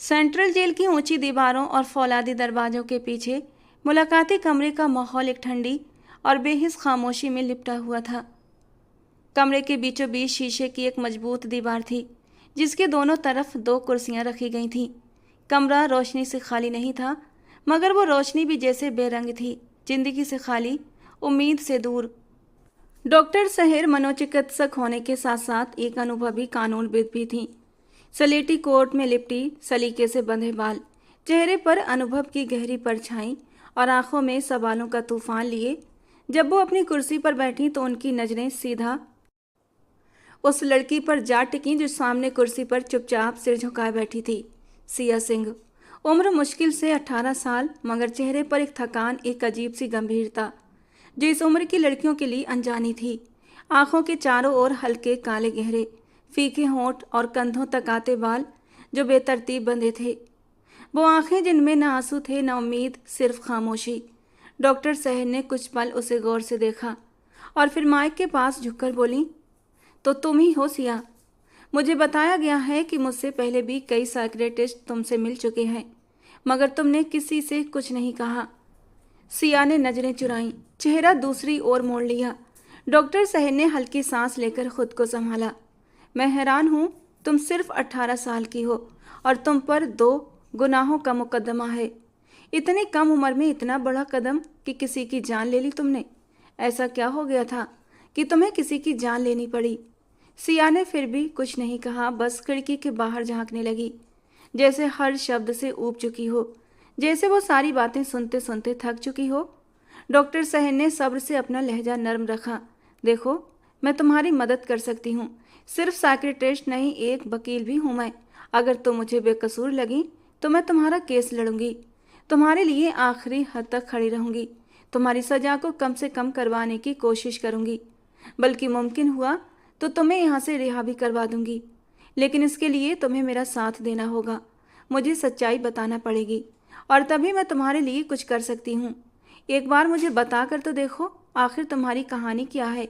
Central jail की ऊंची दीवारों और फौलादी दरवाजों के पीछे मुलाकाती कमरे का माहौल एक ठंडी और बेहिस खामोशी में लिपटा हुआ था। कमरे के बीचों बीच शीशे की एक मजबूत दीवार थी, जिसके दोनों तरफ दो कुर्सियां रखी गई थीं। कमरा रोशनी से खाली नहीं था, मगर वो रोशनी भी जैसे बेरंग थी, जिंदगी से खाली, उम्मीद से दूर। डॉक्टर सहर मनोचिकित्सक होने के साथ साथ एक अनुभवी कानूनविद भी थी। सलेटी कोट में लिपटी, सलीके से बंधे बाल, चेहरे पर अनुभव की गहरी परछाई और आंखों में सवालों का तूफान लिए जब वो अपनी कुर्सी पर बैठी तो उनकी नजरें सीधा उस लड़की पर जा टिकी जो सामने कुर्सी पर चुपचाप सिर झुकाए बैठी थी। सिया सिंह। उम्र मुश्किल से 18 साल, मगर चेहरे पर एक थकान, एक अजीब सी गंभीरता जो इस उम्र की लड़कियों के लिए अनजानी थी। आंखों के चारों ओर हल्के काले गहरे फीके होंठ और कंधों तक आते बाल जो बेतरतीब बंधे थे। वो आंखें जिनमें न आंसू थे न उम्मीद, सिर्फ खामोशी। डॉक्टर सहर ने कुछ पल उसे गौर से देखा और फिर माइक के पास झुककर बोली, तो तुम ही हो सिया। मुझे बताया गया है कि मुझसे पहले भी कई साइकियाट्रिस्ट तुमसे मिल चुके हैं, मगर तुमने किसी से कुछ नहीं कहा। सिया ने नजरें चुराईं, चेहरा दूसरी ओर मोड़ लिया। डॉक्टर सहर ने हल्की सांस लेकर खुद को संभाला। मैं हैरान हूं, तुम सिर्फ 18 साल की हो और तुम पर 2 गुनाहों का मुकदमा है। इतनी कम उम्र में इतना बड़ा कदम कि किसी की जान ले ली तुमने। ऐसा क्या हो गया था कि तुम्हें किसी की जान लेनी पड़ी? सिया ने फिर भी कुछ नहीं कहा, बस खिड़की के बाहर झांकने लगी, जैसे हर शब्द से ऊब चुकी हो, जैसे वो सारी बातें सुनते सुनते थक चुकी हो। डॉक्टर सहर ने सब्र से अपना लहजा नर्म रखा। देखो, मैं तुम्हारी मदद कर सकती हूँ, सिर्फ साइकियाट्रिस्ट नहीं, एक वकील भी हूँ मैं। अगर तुम मुझे बेकसूर लगी तो मैं तुम्हारा केस लड़ूंगी, तुम्हारे लिए आखिरी हद तक खड़ी रहूंगी, तुम्हारी सजा को कम से कम करवाने की कोशिश करूंगी, बल्कि मुमकिन हुआ तो तुम्हें यहाँ से रिहा भी करवा दूंगी। लेकिन इसके लिए तुम्हें मेरा साथ देना होगा, मुझे सच्चाई बताना पड़ेगी और तभी मैं तुम्हारे लिए कुछ कर सकती हूँ। एक बार मुझे बता कर तो देखो, आखिर तुम्हारी कहानी क्या है?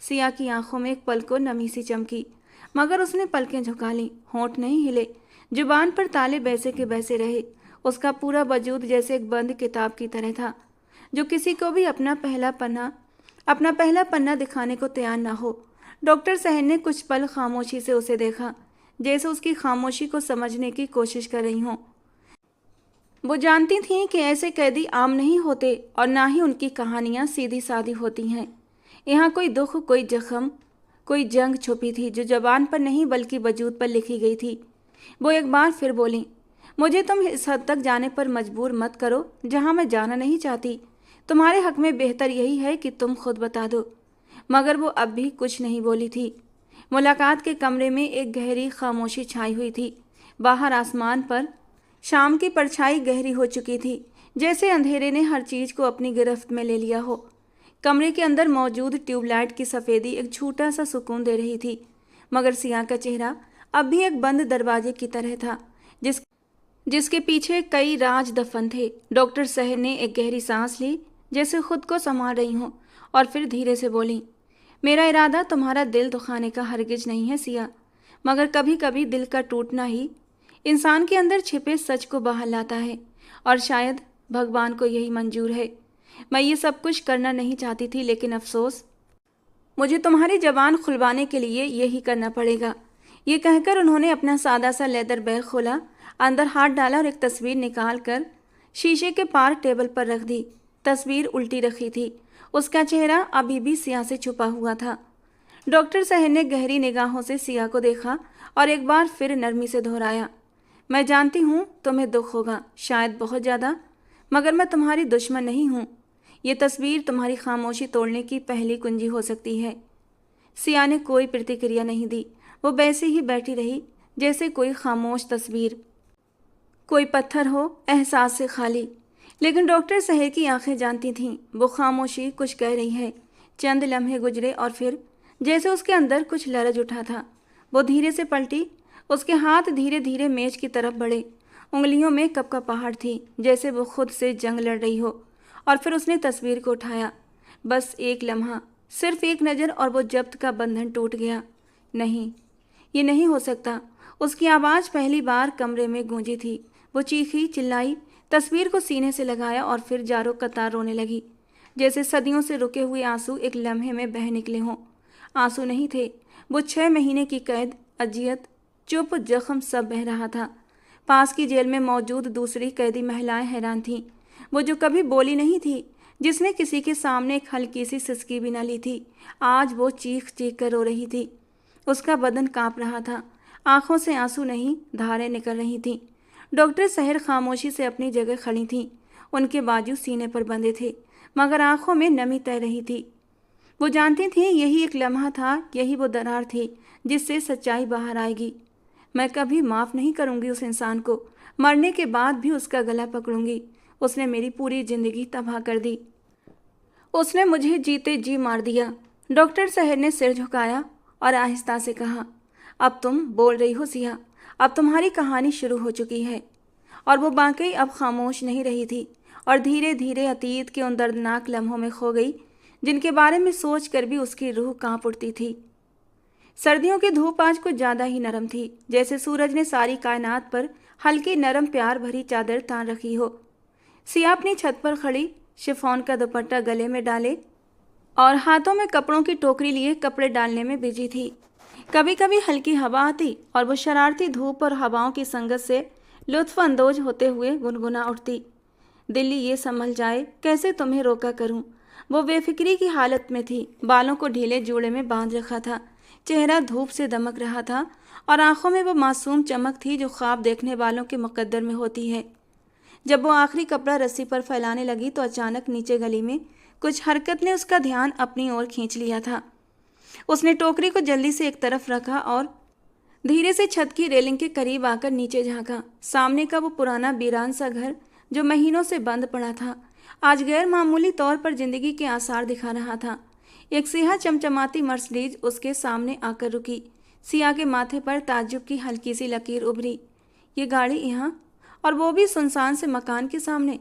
सिया की आंखों में एक पल को नमी सी चमकी, मगर उसने पलकें झुका लीं, होंठ नहीं हिले, जुबान पर ताले बैसे के बैसे रहे। उसका पूरा वजूद जैसे एक बंद किताब की तरह था, जो किसी को भी अपना पहला पन्ना दिखाने को तैयार ना हो। डॉक्टर सहर ने कुछ पल खामोशी से उसे देखा, जैसे उसकी खामोशी को समझने की कोशिश कर रही हों। वो जानती थीं कि ऐसे कैदी आम नहीं होते और ना ही उनकी कहानियां सीधी सादी होती हैं। यहाँ कोई दुख, कोई जख्म, कोई जंग छुपी थी जो जबान पर नहीं बल्कि वजूद पर लिखी गई थी। वो एक बार फिर बोली, मुझे तुम इस हद तक जाने पर मजबूर मत करो जहाँ मैं जाना नहीं चाहती। तुम्हारे हक में बेहतर यही है कि तुम खुद बता दो। मगर वो अब भी कुछ नहीं बोली थी। मुलाकात के कमरे में एक गहरी खामोशी छाई हुई थी। बाहर आसमान पर शाम की परछाई गहरी हो चुकी थी, जैसे अंधेरे ने हर चीज को अपनी गिरफ्त में ले लिया हो। कमरे के अंदर मौजूद ट्यूबलाइट की सफ़ेदी एक छोटा सा सुकून दे रही थी, मगर सिया का चेहरा अब भी एक बंद दरवाजे की तरह था, जिसके पीछे कई राज दफन थे। डॉक्टर सहर ने एक गहरी सांस ली, जैसे खुद को संभाल रही हों, और फिर धीरे से बोली, मेरा इरादा तुम्हारा दिल दुखाने का हरगिज नहीं है सिया, मगर कभी कभी दिल का टूटना ही इंसान के अंदर छिपे सच को बाहर लाता है, और शायद भगवान को यही मंजूर है। मैं ये सब कुछ करना नहीं चाहती थी, लेकिन अफसोस, मुझे तुम्हारी जबान खुलवाने के लिए यही करना पड़ेगा। ये कहकर उन्होंने अपना सादा सा लेदर बैग खोला, अंदर हाथ डाला और एक तस्वीर निकाल कर शीशे के पार टेबल पर रख दी। तस्वीर उल्टी रखी थी, उसका चेहरा अभी भी सिया से छुपा हुआ था। डॉक्टर सहर ने गहरी निगाहों से सिया को देखा और एक बार फिर नरमी से दोहराया, मैं जानती हूँ तुम्हें दुख होगा, शायद बहुत ज़्यादा, मगर मैं तुम्हारी दुश्मन नहीं हूँ। ये तस्वीर तुम्हारी खामोशी तोड़ने की पहली कुंजी हो सकती है। सिया ने कोई प्रतिक्रिया नहीं दी। वो वैसे ही बैठी रही जैसे कोई खामोश तस्वीर, कोई पत्थर हो, एहसास से खाली। लेकिन डॉक्टर सहर की आंखें जानती थीं, वो खामोशी कुछ कह रही है। चंद लम्हे गुजरे और फिर जैसे उसके अंदर कुछ लरज उठा था, वो धीरे से पलटी। उसके हाथ धीरे धीरे मेज की तरफ बढ़े, उंगलियों में कप का पहाड़ थी, जैसे वो खुद से जंग लड़ रही हो। और फिर उसने तस्वीर को उठाया। बस एक लम्हा, सिर्फ एक नज़र, और वो जब्त का बंधन टूट गया। नहीं, ये नहीं हो सकता। उसकी आवाज़ पहली बार कमरे में गूंजी थी। वो चीखी, चिल्लाई, तस्वीर को सीने से लगाया और फिर जारो कतार रोने लगी, जैसे सदियों से रुके हुए आंसू एक लम्हे में बह निकले हों। आंसू नहीं थे, वो 6 महीने की कैद, अजियत, चुप, जख्म सब बह रहा था। पास की जेल में मौजूद दूसरी कैदी महिलाएं हैरान थीं। वो जो कभी बोली नहीं थी, जिसने किसी के सामने एक हल्की सी सिसकी भी न ली थी, आज वो चीख चीख कर रो रही थी। उसका बदन कांप रहा था, आंखों से आंसू नहीं, धारें निकल रही थीं। डॉक्टर सहर खामोशी से अपनी जगह खड़ी थीं। उनके बाजू सीने पर बंधे थे, मगर आंखों में नमी तैर रही थी। वो जानती थी यही एक लम्हा था, यही वो दरार थी जिससे सच्चाई बाहर आएगी। मैं कभी माफ़ नहीं करूंगी उस इंसान को, मरने के बाद भी उसका गला पकड़ूंगी। उसने मेरी पूरी जिंदगी तबाह कर दी, उसने मुझे जीते जी मार दिया। डॉक्टर सहर ने सिर झुकाया और आहिस्ता से कहा, अब तुम बोल रही हो सिया, अब तुम्हारी कहानी शुरू हो चुकी है। और वो वाकई अब खामोश नहीं रही थी और धीरे धीरे अतीत के उन दर्दनाक लम्हों में खो गई जिनके बारे में सोच कर भी उसकी रूह कांप उठती थी। सर्दियों की धूप आज कुछ ज़्यादा ही नरम थी, जैसे सूरज ने सारी कायनात पर हल्की नरम प्यार भरी चादर तान रखी हो। सिया अपनी छत पर खड़ी, शिफॉन का दुपट्टा गले में डाले और हाथों में कपड़ों की टोकरी लिए कपड़े डालने में बिजी थी। कभी कभी हल्की हवा आती और वो शरारती धूप और हवाओं की संगत से लुत्फ अंदोज होते हुए गुनगुना उठती, दिल्ली ये संभल जाए, कैसे तुम्हें रोका करूं। वो बेफिक्री की हालत में थी, बालों को ढीले जूड़े में बांध रखा था, चेहरा धूप से दमक रहा था और आंखों में वो मासूम चमक थी जो ख्वाब देखने वालों के मुकद्दर में होती है। जब वो आखिरी कपड़ा रस्सी पर फैलाने लगी तो अचानक नीचे गली में कुछ हरकत ने उसका ध्यान अपनी ओर खींच लिया था। उसने टोकरी को जल्दी से एक तरफ रखा और धीरे से छत की रेलिंग के करीब आकर नीचे झांका। सामने का वो पुराना वीरान सा घर जो महीनों से बंद पड़ा था, आज गैर मामूली तौर पर जिंदगी के आसार दिखा रहा था। एक सिया चमचमाती मर्सिडीज उसके सामने आकर रुकी। सिया के माथे पर ताज्जुब की हल्की सी लकीर उभरी। ये गाड़ी यहाँ, और वो भी सुनसान से मकान के सामने।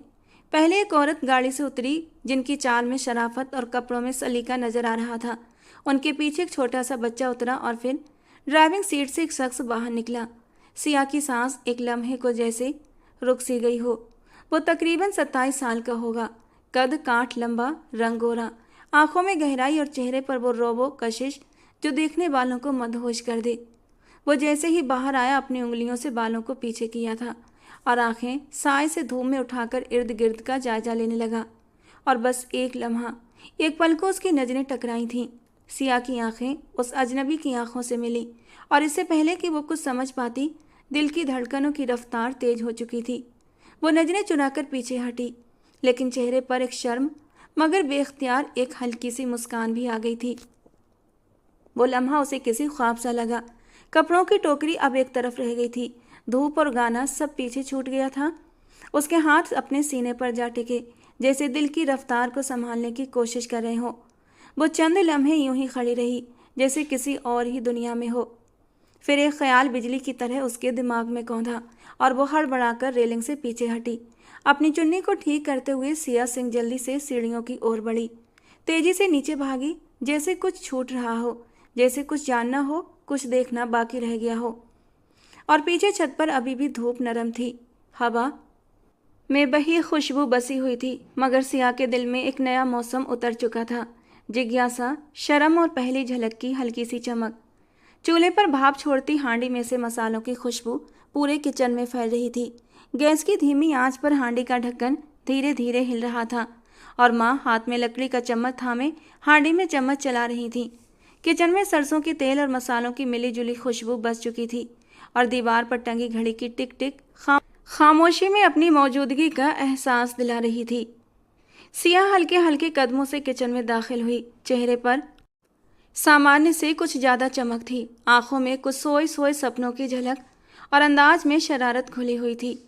पहले एक औरत गाड़ी से उतरी जिनकी चाल में शराफत और कपड़ों में सलीका नजर आ रहा था। उनके पीछे एक छोटा सा बच्चा उतरा और फिर ड्राइविंग सीट से एक शख्स बाहर निकला। सिया की सांस एक लम्हे को जैसे रुक सी गई हो। वो तकरीबन 27 साल का होगा, कद काठ लंबा, रंग गोरा, आंखों में गहराई और चेहरे पर वो रोबो कशिश जो देखने वालों को मदहोश कर दे। वो जैसे ही बाहर आया अपनी उंगलियों से बालों को पीछे किया था और आंखें साए से धूप में उठाकर इर्द गिर्द का जायजा लेने लगा। और बस एक लम्हा, एक पल को उसकी नजरें टकराई थीं। सिया की आंखें उस अजनबी की आंखों से मिली और इससे पहले कि वो कुछ समझ पाती, दिल की धड़कनों की रफ्तार तेज हो चुकी थी। वो नजरें चुराकर पीछे हटी, लेकिन चेहरे पर एक शर्म मगर बेख्तियार एक हल्की सी मुस्कान भी आ गई थी। वो लम्हा उसे किसी ख्वाब सा लगा। कपड़ों की टोकरी अब एक तरफ रह गई थी, धूप और गाना सब पीछे छूट गया था। उसके हाथ अपने सीने पर जा टिके, जैसे दिल की रफ्तार को संभालने की कोशिश कर रहे हो। वो चंद लम्हे यूं ही खड़ी रही, जैसे किसी और ही दुनिया में हो। फिर एक ख्याल बिजली की तरह उसके दिमाग में कौंधा और वो हड़बड़ाकर रेलिंग से पीछे हटी। अपनी चुन्नी को ठीक करते हुए सिया सिंह जल्दी से सीढ़ियों की ओर बढ़ी, तेजी से नीचे भागी, जैसे कुछ छूट रहा हो, जैसे कुछ जानना हो, कुछ देखना बाकी रह गया हो। और पीछे छत पर अभी भी धूप नरम थी, हवा में बही खुशबू बसी हुई थी, मगर सिया के दिल में एक नया मौसम उतर चुका था। जिज्ञासा, शर्म और पहली झलक की हल्की सी चमक। चूल्हे पर भाप छोड़ती हांडी में से मसालों की खुशबू पूरे किचन में फैल रही थी। गैस की धीमी आंच पर हांडी का ढक्कन धीरे धीरे हिल रहा था और माँ हाथ में लकड़ी का चम्मच थामे हांडी में चम्मच चला रही थी। किचन में सरसों के तेल और मसालों की मिली जुली खुशबू बस चुकी थी और दीवार पर टंगी घड़ी की टिक टिक खामोशी में अपनी मौजूदगी का एहसास दिला रही थी। सिया हल्के हल्के कदमों से किचन में दाखिल हुई। चेहरे पर सामान्य से कुछ ज़्यादा चमक थी, आंखों में कुछ सोए सोए सपनों की झलक और अंदाज में शरारत खुली हुई थी।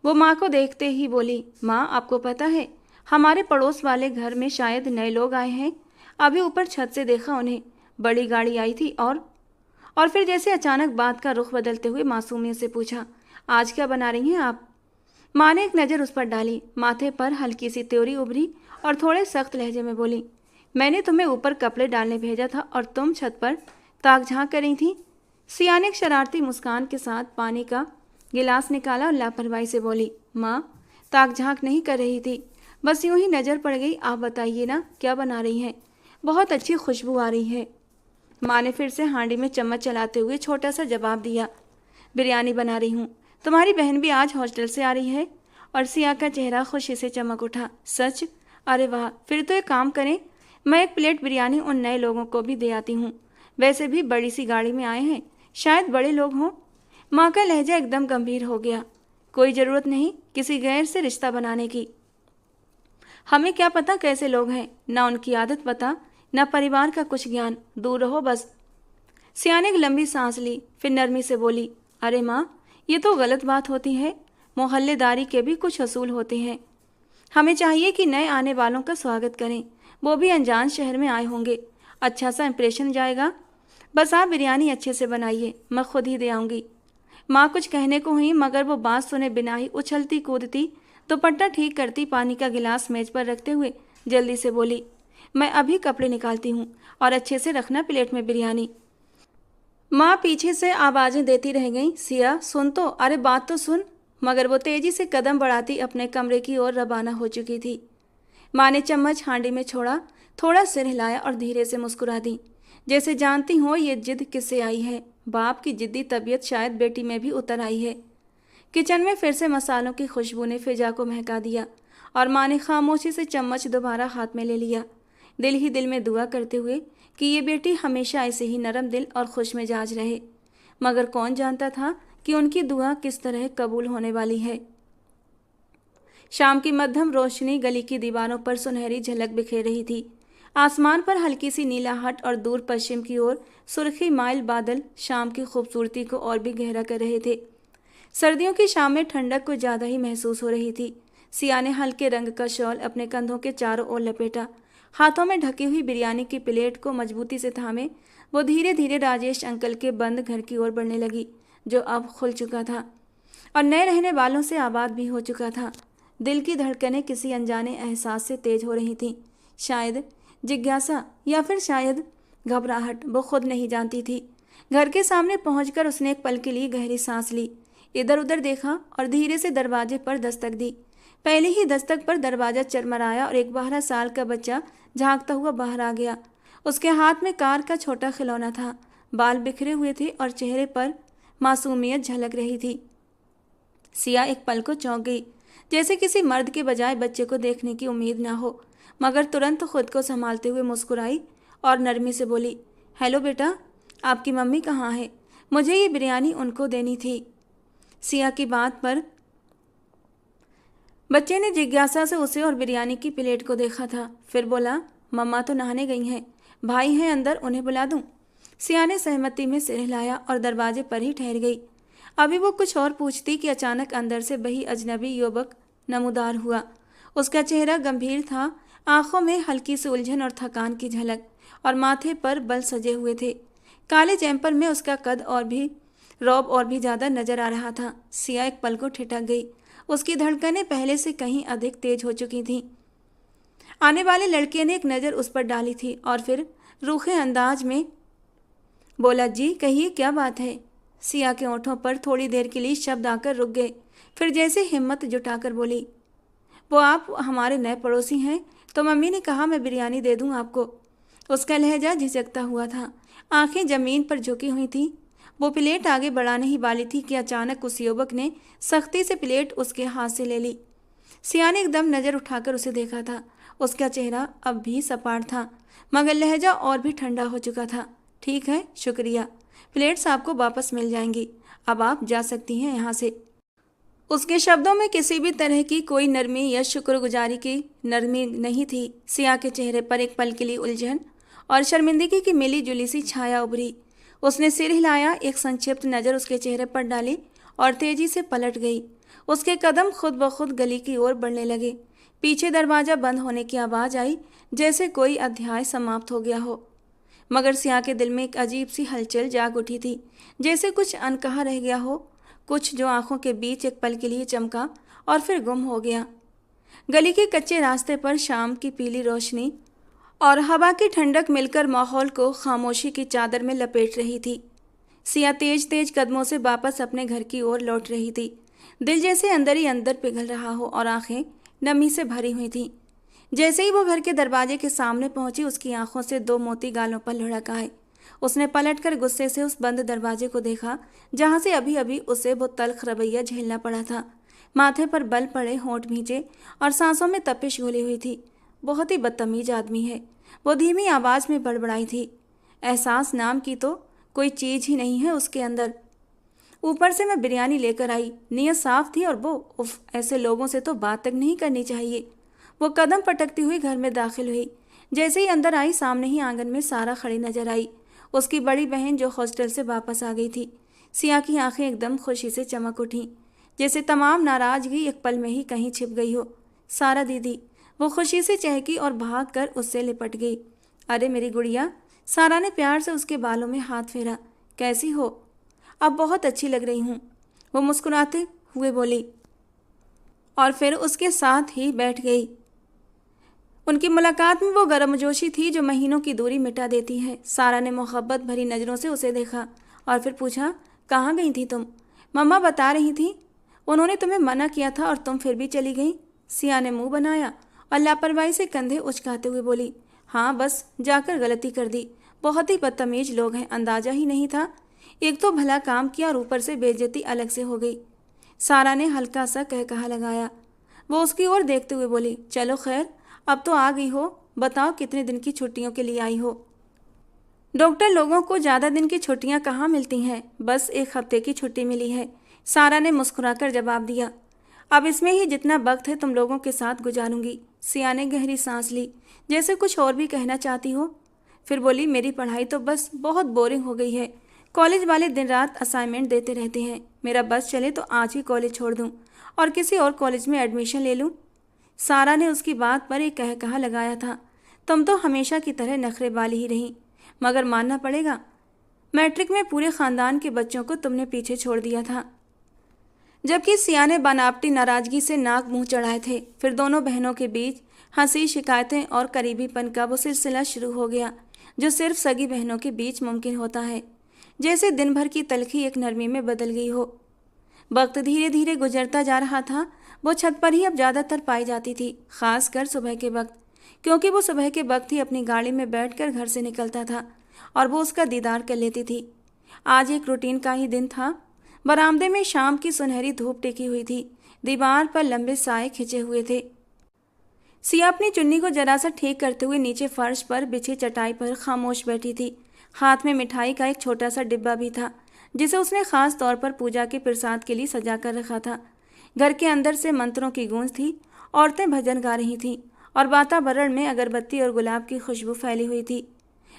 वो माँ को देखते ही बोली, माँ आपको पता है हमारे पड़ोस वाले घर में शायद नए लोग आए हैं। अभी ऊपर छत से देखा उन्हें, बड़ी गाड़ी आई थी। और फिर जैसे अचानक बात का रुख बदलते हुए मासूमियत से पूछा, आज क्या बना रही हैं आप? माँ ने एक नज़र उस पर डाली, माथे पर हल्की सी त्योरी उभरी और थोड़े सख्त लहजे में बोली, मैंने तुम्हें ऊपर कपड़े डालने भेजा था और तुम छत पर ताक झांक कर रही थी। सिया ने एक शरारती मुस्कान के साथ पानी का गिलास निकाला और लापरवाही से बोली, माँ ताक झांक नहीं कर रही थी, बस यूं ही नज़र पड़ गई। आप बताइए ना क्या बना रही हैं? बहुत अच्छी खुशबू आ रही है। माँ ने फिर से हांडी में चम्मच चलाते हुए छोटा सा जवाब दिया, बिरयानी बना रही हूँ। तुम्हारी बहन भी आज हॉस्टल से आ रही है। और सिया का चेहरा खुशी से चमक उठा। सच? अरे वाह, फिर तो एक काम करें, मैं एक प्लेट बिरयानी उन नए लोगों को भी दे आती हूँ। वैसे भी बड़ी सी गाड़ी में आए हैं, शायद बड़े लोग हों। माँ का लहजा एकदम गंभीर हो गया। कोई ज़रूरत नहीं किसी गैर से रिश्ता बनाने की। हमें क्या पता कैसे लोग हैं, ना उनकी आदत पता, ना परिवार का कुछ ज्ञान। दूर रहो बस। सिया ने एक लंबी सांस ली, फिर नरमी से बोली, अरे माँ, ये तो गलत बात होती है। मोहल्लेदारी के भी कुछ असूल होते हैं। हमें चाहिए कि नए आने वालों का स्वागत करें, वो भी अनजान शहर में आए होंगे। अच्छा सा इंप्रेशन जाएगा। बस आप बिरयानी अच्छे से बनाइए, मैं खुद ही दे आऊँगी। माँ कुछ कहने को हुई, मगर वो बात सुने बिना ही उछलती कूदती दुपट्टा ठीक करती पानी का गिलास मेज पर रखते हुए जल्दी से बोली, मैं अभी कपड़े निकालती हूँ और अच्छे से रखना प्लेट में बिरयानी। माँ पीछे से आवाज़ें देती रह गईं, सिया सुन तो, अरे बात तो सुन। मगर वो तेजी से कदम बढ़ाती अपने कमरे की ओर रवाना हो चुकी थी। माँ ने चम्मच हांडी में छोड़ा, थोड़ा सिर हिलाया और धीरे से मुस्कुरा दी, जैसे जानती हो ये जिद किससे आई है। बाप की जिद्दी तबीयत शायद बेटी में भी उतर आई है। किचन में फिर से मसालों की खुशबू ने फिजा को महका दिया और माँ ने खामोशी से चम्मच दोबारा हाथ में ले लिया, दिल ही दिल में दुआ करते हुए कि ये बेटी हमेशा ऐसे ही नरम दिल और खुश मिजाज रहे। मगर कौन जानता था कि उनकी दुआ किस तरह कबूल होने वाली है। शाम की मध्यम रोशनी गली की दीवारों पर सुनहरी झलक बिखेर रही थी। आसमान पर हल्की सी नीलाहट और दूर पश्चिम की ओर सुर्खी माइल बादल शाम की खूबसूरती को और भी गहरा कर रहे थे। सर्दियों की शाम में ठंडक कुछ ज़्यादा ही महसूस हो रही थी। सिया ने हल्के रंग का शॉल अपने कंधों के चारों ओर लपेटा, हाथों में ढकी हुई बिरयानी की प्लेट को मजबूती से थामे वो धीरे धीरे राजेश अंकल के बंद घर की ओर बढ़ने लगी, जो अब खुल चुका था और नए रहने वालों से आबाद भी हो चुका था। दिल की धड़कनें किसी अनजाने एहसास से तेज हो रही थीं, शायद जिज्ञासा या फिर शायद घबराहट, वो खुद नहीं जानती थी। घर के सामने पहुंचकर उसने एक पल के लिए गहरी सांस ली, इधर उधर देखा और धीरे से दरवाजे पर दस्तक दी। पहले ही दस्तक पर दरवाजा चरमराया और एक 12 साल का बच्चा झांकता हुआ बाहर आ गया। उसके हाथ में कार का छोटा खिलौना था। बाल बिखरे हुए थे और चेहरे पर मासूमियत झलक रही थी। सिया एक पल को चौंक गई, जैसे किसी मर्द के बजाय बच्चे को देखने की उम्मीद ना हो, मगर तुरंत खुद को संभालते हुए मुस्कुराई और नरमी से बोली, हेलो बेटा, आपकी मम्मी कहाँ है? मुझे ये बिरयानी उनको देनी थी। सिया की बात पर बच्चे ने जिज्ञासा से उसे और बिरयानी की प्लेट को देखा था, फिर बोला, मम्मा तो नहाने गई हैं, भाई हैं अंदर, उन्हें बुला दूं? सिया ने सहमति में सिर हिलाया और दरवाजे पर ही ठहर गई। अभी वो कुछ और पूछती कि अचानक अंदर से वही अजनबी युवक नमूदार हुआ। उसका चेहरा गंभीर था, आंखों में हल्की सी उलझन और थकान की झलक और माथे पर बल सजे हुए थे। काले जैम्पर में उसका कद और भी रौब और भी ज़्यादा नजर आ रहा था। सिया एक पल को ठिठक गई। उसकी धड़कनें पहले से कहीं अधिक तेज हो चुकी थीं। आने वाले लड़के ने एक नज़र उस पर डाली थी और फिर रूखे अंदाज में बोला, जी कहिए क्या बात है? सिया के ओंठों पर थोड़ी देर के लिए शब्द आकर रुक गए, फिर जैसे हिम्मत जुटाकर बोली, वो आप हमारे नए पड़ोसी हैं, तो मम्मी ने कहा मैं बिरयानी दे दूं आपको। उसका लहजा झिझकता हुआ था, आंखें जमीन पर झुकी हुई थीं। वो प्लेट आगे बढ़ाने ही वाली थी कि अचानक उस युवक ने सख्ती से प्लेट उसके हाथ से ले ली। सिया ने एकदम नज़र उठाकर उसे देखा था। उसका चेहरा अब भी सपाट था, मगर लहजा और भी ठंडा हो चुका था। ठीक है, शुक्रिया, प्लेट्स आपको वापस मिल जाएंगी, अब आप जा सकती हैं यहाँ से। उसके शब्दों में किसी भी तरह की कोई नरमी या शुक्रगुजारी की नरमी नहीं थी। सिया के चेहरे पर एक पल के लिए उलझन और शर्मिंदगी की मिली जुली सी छाया उभरी। उसने सिर हिलाया, एक संक्षिप्त नज़र उसके चेहरे पर डाली और तेजी से पलट गई। उसके कदम खुद ब खुद गली की ओर बढ़ने लगे। पीछे दरवाज़ा बंद होने की आवाज़ आई, जैसे कोई अध्याय समाप्त हो गया हो। मगर सिया के दिल में एक अजीब सी हलचल जाग उठी थी, जैसे कुछ अनकहा रह गया हो, कुछ जो आंखों के बीच एक पल के लिए चमका और फिर गुम हो गया। गली के कच्चे रास्ते पर शाम की पीली रोशनी और हवा की ठंडक मिलकर माहौल को खामोशी की चादर में लपेट रही थी। सिया तेज तेज कदमों से वापस अपने घर की ओर लौट रही थी। दिल जैसे अंदर ही अंदर पिघल रहा हो और आंखें नमी से भरी हुई थीं। जैसे ही वो घर के दरवाजे के सामने पहुंची, उसकी आंखों से दो मोती गालों पर लुढ़क आए। उसने पलटकर गुस्से से उस बंद दरवाजे को देखा जहां से अभी अभी उसे वो तल्ख रवैया झेलना पड़ा था। माथे पर बल पड़े, होंठ भींचे और सांसों में तपिश घुली हुई थी। बहुत ही बदतमीज आदमी है, वो धीमी आवाज में बड़बड़ाई थी। एहसास नाम की तो कोई चीज ही नहीं है उसके अंदर। ऊपर से मैं बिरयानी लेकर आई, नीयत साफ थी और वो उफ, ऐसे लोगों से तो बात तक नहीं करनी चाहिए। वो कदम पटकती हुई घर में दाखिल हुई। जैसे ही अंदर आई, सामने ही आंगन में सारा खड़ी नजर आई, उसकी बड़ी बहन जो हॉस्टल से वापस आ गई थी। सिया की आंखें एकदम खुशी से चमक उठीं, जैसे तमाम नाराजगी एक पल में ही कहीं छिप गई हो। सारा दीदी, वो खुशी से चहकी और भाग कर उससे लिपट गई। अरे मेरी गुड़िया, सारा ने प्यार से उसके बालों में हाथ फेरा। कैसी हो? अब बहुत अच्छी लग रही हूँ, वो मुस्कुराते हुए बोली और फिर उसके साथ ही बैठ गई। उनकी मुलाकात में वो गर्मजोशी थी जो महीनों की दूरी मिटा देती है। सारा ने मोहब्बत भरी नज़रों से उसे देखा और फिर पूछा, कहाँ गई थी तुम? मम्मा बता रही थी, उन्होंने तुम्हें मना किया था और तुम फिर भी चली गई। सिया ने मुंह बनाया और लापरवाही से कंधे उचकाते हुए बोली, हाँ बस जाकर गलती कर दी। बहुत ही बदतमीज लोग हैं, अंदाजा ही नहीं था। एक तो भला काम किया और ऊपर से बेइज्जती अलग से हो गई। सारा ने हल्का सा कहकहा लगाया। वो उसकी ओर देखते हुए बोली, चलो खैर, अब तो आ गई हो, बताओ कितने दिन की छुट्टियों के लिए आई हो? डॉक्टर लोगों को ज़्यादा दिन की छुट्टियां कहाँ मिलती हैं, बस एक हफ्ते की छुट्टी मिली है, सारा ने मुस्कुराकर जवाब दिया। अब इसमें ही जितना वक्त है तुम लोगों के साथ गुजारूंगी। सिया ने गहरी सांस ली, जैसे कुछ और भी कहना चाहती हो। फिर बोली, मेरी पढ़ाई तो बस बहुत बोरिंग हो गई है। कॉलेज वाले दिन रात असाइनमेंट देते रहते हैं। मेरा बस चले तो आज ही कॉलेज छोड़ दूं और किसी और कॉलेज में एडमिशन ले लूं। सारा ने उसकी बात पर एक कहकहा लगाया था। तुम तो हमेशा की तरह नखरे वाली ही रही, मगर मानना पड़ेगा, मैट्रिक में पूरे खानदान के बच्चों को तुमने पीछे छोड़ दिया था। जबकि सिया ने बनावटी नाराजगी से नाक मुंह चढ़ाए थे। फिर दोनों बहनों के बीच हंसी, शिकायतें और करीबीपन का वो सिलसिला शुरू हो गया जो सिर्फ सगी बहनों के बीच मुमकिन होता है। जैसे दिन भर की तलखी एक नरमी में बदल गई हो। वक्त धीरे धीरे गुजरता जा रहा था। वो छत पर ही अब ज़्यादातर पाई जाती थी, खासकर सुबह के वक्त, क्योंकि वो सुबह के वक्त ही अपनी गाड़ी में बैठकर घर से निकलता था और वो उसका दीदार कर लेती थी। आज एक रूटीन का ही दिन था। बरामदे में शाम की सुनहरी धूप टिकी हुई थी, दीवार पर लंबे साए खिंचे हुए थे। सिया अपनी चुन्नी को जरा सा ठीक करते हुए नीचे फर्श पर बिछी चटाई पर खामोश बैठी थी। हाथ में मिठाई का एक छोटा सा डिब्बा भी था, जिसे उसने खास तौर पर पूजा के प्रसाद के लिए सजा कर रखा था। घर के अंदर से मंत्रों की गूंज थी, औरतें भजन गा रही थीं और वातावरण में अगरबत्ती और गुलाब की खुशबू फैली हुई थी।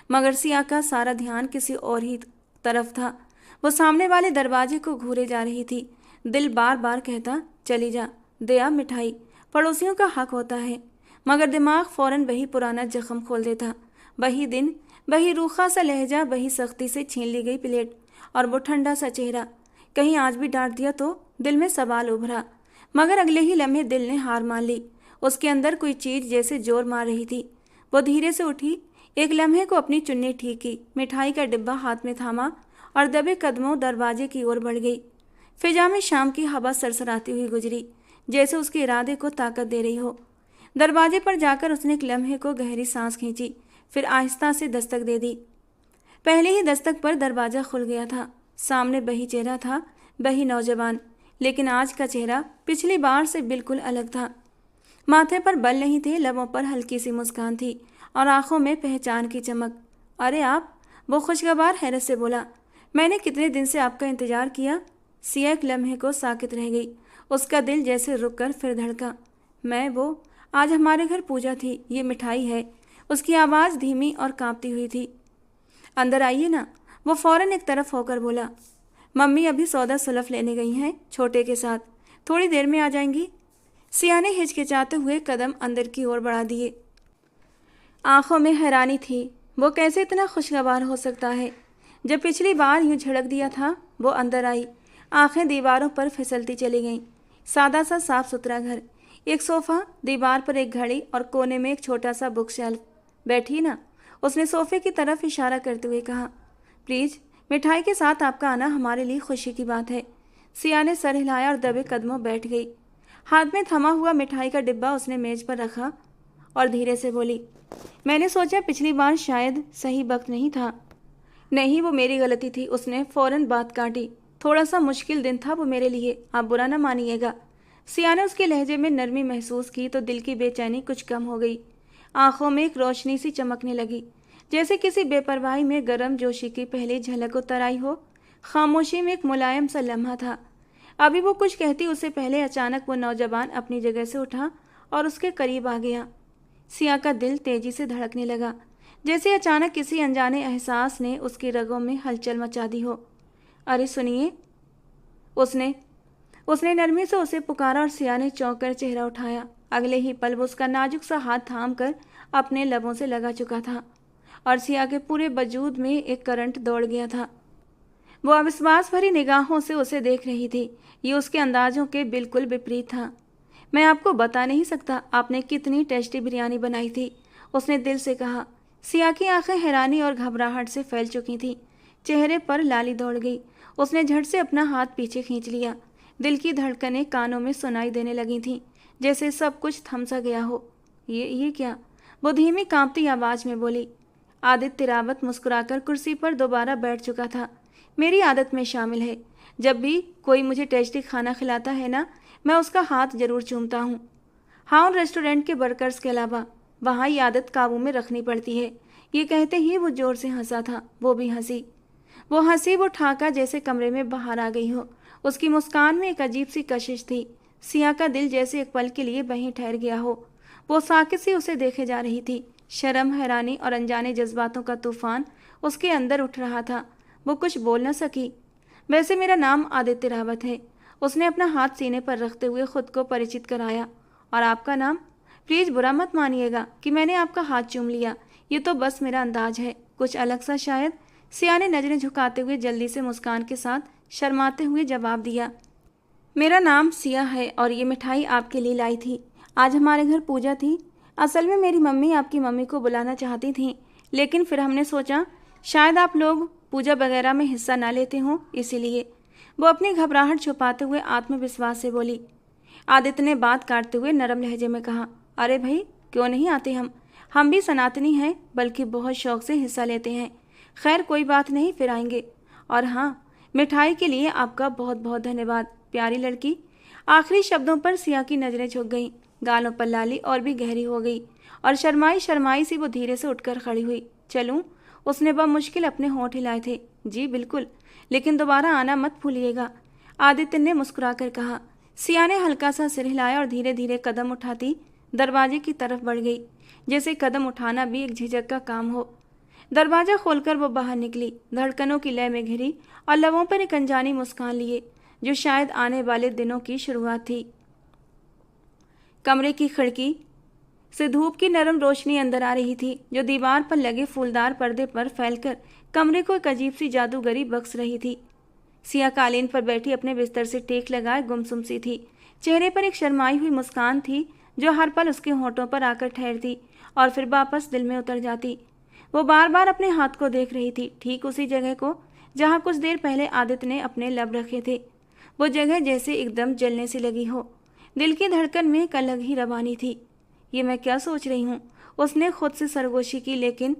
मगर सिया का सारा ध्यान किसी और ही तरफ था। वो सामने वाले दरवाजे को घूरे जा रही थी। दिल बार बार कहता, चली जा, दे आ मिठाई, पड़ोसियों का हक होता है। मगर दिमाग फौरन वही पुराना जख्म खोल देता। वही दिन, वही रूखा सा लहजा, वही सख्ती से छीन ली गई प्लेट और वो ठंडा सा चेहरा। कहीं आज भी डांट दिया तो? दिल में सवाल उभरा, मगर अगले ही लम्हे दिल ने हार मान ली। उसके अंदर कोई चीज जैसे जोर मार रही थी। वो धीरे से उठी, एक लम्हे को अपनी चुन्नी ठीक की, मिठाई का डिब्बा हाथ में थामा और दबे कदमों दरवाजे की ओर बढ़ गई। फिजा में शाम की हवा सरसराती हुई गुजरी, जैसे उसके इरादे को ताकत दे रही हो। दरवाजे पर जाकर उसने एक लम्हे को गहरी सांस खींची, फिर आहिस्ता से दस्तक दे दी। पहले ही दस्तक पर दरवाज़ा खुल गया था। सामने वही चेहरा था, वही नौजवान, लेकिन आज का चेहरा पिछली बार से बिल्कुल अलग था। माथे पर बल नहीं थे, लबों पर हल्की सी मुस्कान थी और आंखों में पहचान की चमक। अरे आप? वो खुशगवार हैरत से बोला, मैंने कितने दिन से आपका इंतजार किया। सिया एक लम्हे को साकित रह गई, उसका दिल जैसे रुक कर फिर धड़का। वो आज हमारे घर पूजा थी, ये मिठाई है। उसकी आवाज़ धीमी और कांपती हुई थी। अंदर आइए ना, वो फौरन एक तरफ होकर बोला। मम्मी अभी सौदा सुलफ लेने गई हैं छोटे के साथ, थोड़ी देर में आ जाएंगी। सिया ने हिचकिचाते हुए कदम अंदर की ओर बढ़ा दिए। आंखों में हैरानी थी, वो कैसे इतना खुशगवार हो सकता है। जब पिछली बार यूं झड़क दिया था, वो अंदर आई, आंखें दीवारों पर फिसलती चली गईं। सादा सा साफ सुथरा घर, एक सोफ़ा, दीवार पर एक घड़ी और कोने में एक छोटा सा बुक शेल्फ। बैठी ना, उसने सोफे की तरफ इशारा करते हुए कहा। प्लीज़ मिठाई के साथ आपका आना हमारे लिए खुशी की बात है। सिया ने सर हिलाया और दबे कदमों बैठ गई। हाथ में थमा हुआ मिठाई का डिब्बा उसने मेज पर रखा और धीरे से बोली, मैंने सोचा पिछली बार शायद सही वक्त नहीं था। नहीं, वो मेरी गलती थी। उसने फौरन बात काटी। थोड़ा सा मुश्किल दिन था वो मेरे लिए, आप बुरा ना मानिएगा। सिया ने उसके लहजे में नरमी महसूस की तो दिल की बेचैनी कुछ कम हो गई। आंखों में एक रोशनी सी चमकने लगी, जैसे किसी बेपरवाही में गर्म जोशी की पहली झलक उतर आई हो। खामोशी में एक मुलायम सा लम्हा था। अभी वो कुछ कहती उससे पहले अचानक वो नौजवान अपनी जगह से उठा और उसके करीब आ गया। सिया का दिल तेजी से धड़कने लगा, जैसे अचानक किसी अनजाने एहसास ने उसकी रगों में हलचल मचा दी हो। अरे सुनिए, उसने नरमी से उसे पुकारा और सिया ने चौंक कर चेहरा उठाया। अगले ही पल वो उसका नाजुक सा हाथ थाम कर अपने लबों से लगा चुका था और सिया के पूरे वजूद में एक करंट दौड़ गया था। वो अविश्वास भरी निगाहों से उसे देख रही थी। ये उसके अंदाजों के बिल्कुल विपरीत था। मैं आपको बता नहीं सकता आपने कितनी टेस्टी बिरयानी बनाई थी, उसने दिल से कहा। सिया की आंखें हैरानी और घबराहट से फैल चुकी थीं। चेहरे पर लाली दौड़ गई। उसने झट से अपना हाथ पीछे खींच लिया। दिल की धड़कनें कानों में सुनाई देने लगी थीं, जैसे सब कुछ थम सा गया हो। ये क्या? वो धीमी कांपती आवाज में बोली। आदित्य रावत मुस्कुराकर कुर्सी पर दोबारा बैठ चुका था। मेरी आदत में शामिल है, जब भी कोई मुझे टेस्टी खाना खिलाता है ना, मैं उसका हाथ जरूर चूमता हूँ। हाँ, और रेस्टोरेंट के वर्कर्स के अलावा वहाँ ये आदत काबू में रखनी पड़ती है। ये कहते ही वो जोर से हंसा था। वो भी हंसी। वो ठाका जैसे कमरे में बाहर आ गई हो। उसकी मुस्कान में एक अजीब सी कशिश थी। सिया का दिल जैसे एक पल के लिए वहीं ठहर गया हो। वो साकित सी उसे देखे जा रही थी। शर्म, हैरानी और अनजाने जज्बातों का तूफान उसके अंदर उठ रहा था। वो कुछ बोल न सकी। वैसे मेरा नाम आदित्य रावत है, उसने अपना हाथ सीने पर रखते हुए खुद को परिचित कराया। और आपका नाम? प्लीज बुरा मत मानिएगा कि मैंने आपका हाथ चूम लिया, ये तो बस मेरा अंदाज है, कुछ अलग सा शायद। सिया ने नजरें झुकाते हुए जल्दी से मुस्कान के साथ शर्माते हुए जवाब दिया। मेरा नाम सिया है और ये मिठाई आपके लिए लाई थी। आज हमारे घर पूजा थी। असल में मेरी मम्मी आपकी मम्मी को बुलाना चाहती थी, लेकिन फिर हमने सोचा शायद आप लोग पूजा वगैरह में हिस्सा ना लेते हों, इसीलिए। वो अपनी घबराहट छुपाते हुए आत्मविश्वास से बोली। आदित्य ने बात काटते हुए नरम लहजे में कहा, अरे भाई, क्यों नहीं आते हम भी सनातनी हैं, बल्कि बहुत शौक से हिस्सा लेते हैं। खैर कोई बात नहीं, फिर आएंगे। और हाँ, मिठाई के लिए आपका बहुत बहुत धन्यवाद, प्यारी लड़की। आखिरी शब्दों पर सिया की नजरें झुक गईं। गालों पर लाली और भी गहरी हो गई और शर्माई शर्माई सी वो धीरे से उठकर खड़ी हुई। चलूं? उसने बमुश्किल अपने होंठ हिलाए थे। जी बिल्कुल, लेकिन दोबारा आना मत भूलिएगा, आदित्य ने मुस्कुराकर कहा। सिया ने हल्का सा सिर हिलाया और धीरे धीरे कदम उठाती दरवाजे की तरफ बढ़ गई, जैसे कदम उठाना भी एक झिझक का काम हो। दरवाजा खोलकर वो बाहर निकली, धड़कनों की लय में घिरी और लबों पर एक अनजानी मुस्कान लिए, जो शायद आने वाले दिनों की शुरुआत थी। कमरे की खिड़की से धूप की नरम रोशनी अंदर आ रही थी, जो दीवार पर लगे फूलदार पर्दे पर फैलकर कमरे को एक अजीब सी जादूगरी बख्श रही थी। सिया कालीन पर बैठी अपने बिस्तर से टेक लगाए गुमसुम सी थी। चेहरे पर एक शर्माई हुई मुस्कान थी, जो हर पल उसके होंठों पर आकर ठहरती और फिर वापस दिल में उतर जाती। वो बार बार अपने हाथ को देख रही थी, ठीक उसी जगह को जहाँ कुछ देर पहले आदित्य ने अपने लब रखे थे। वो जगह जैसे एकदम जलने से लगी हो। दिल की धड़कन में एक अलग ही रवानी थी। ये मैं क्या सोच रही हूँ, उसने खुद से सरगोशी की, लेकिन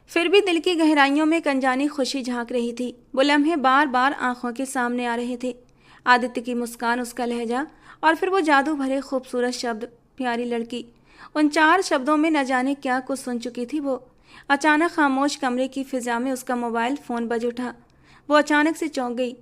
फिर भी दिल की गहराइयों में एक अनजानी खुशी झांक रही थी। वो लम्हे बार बार आंखों के सामने आ रहे थे। आदित्य की मुस्कान, उसका लहजा और फिर वो जादू भरे खूबसूरत शब्द, प्यारी लड़की। उन 4 शब्दों में न जाने क्या कुछ सुन चुकी थी वो। अचानक खामोश कमरे की फिजा में उसका मोबाइल फ़ोन बज उठा। वो अचानक से चौंक गई।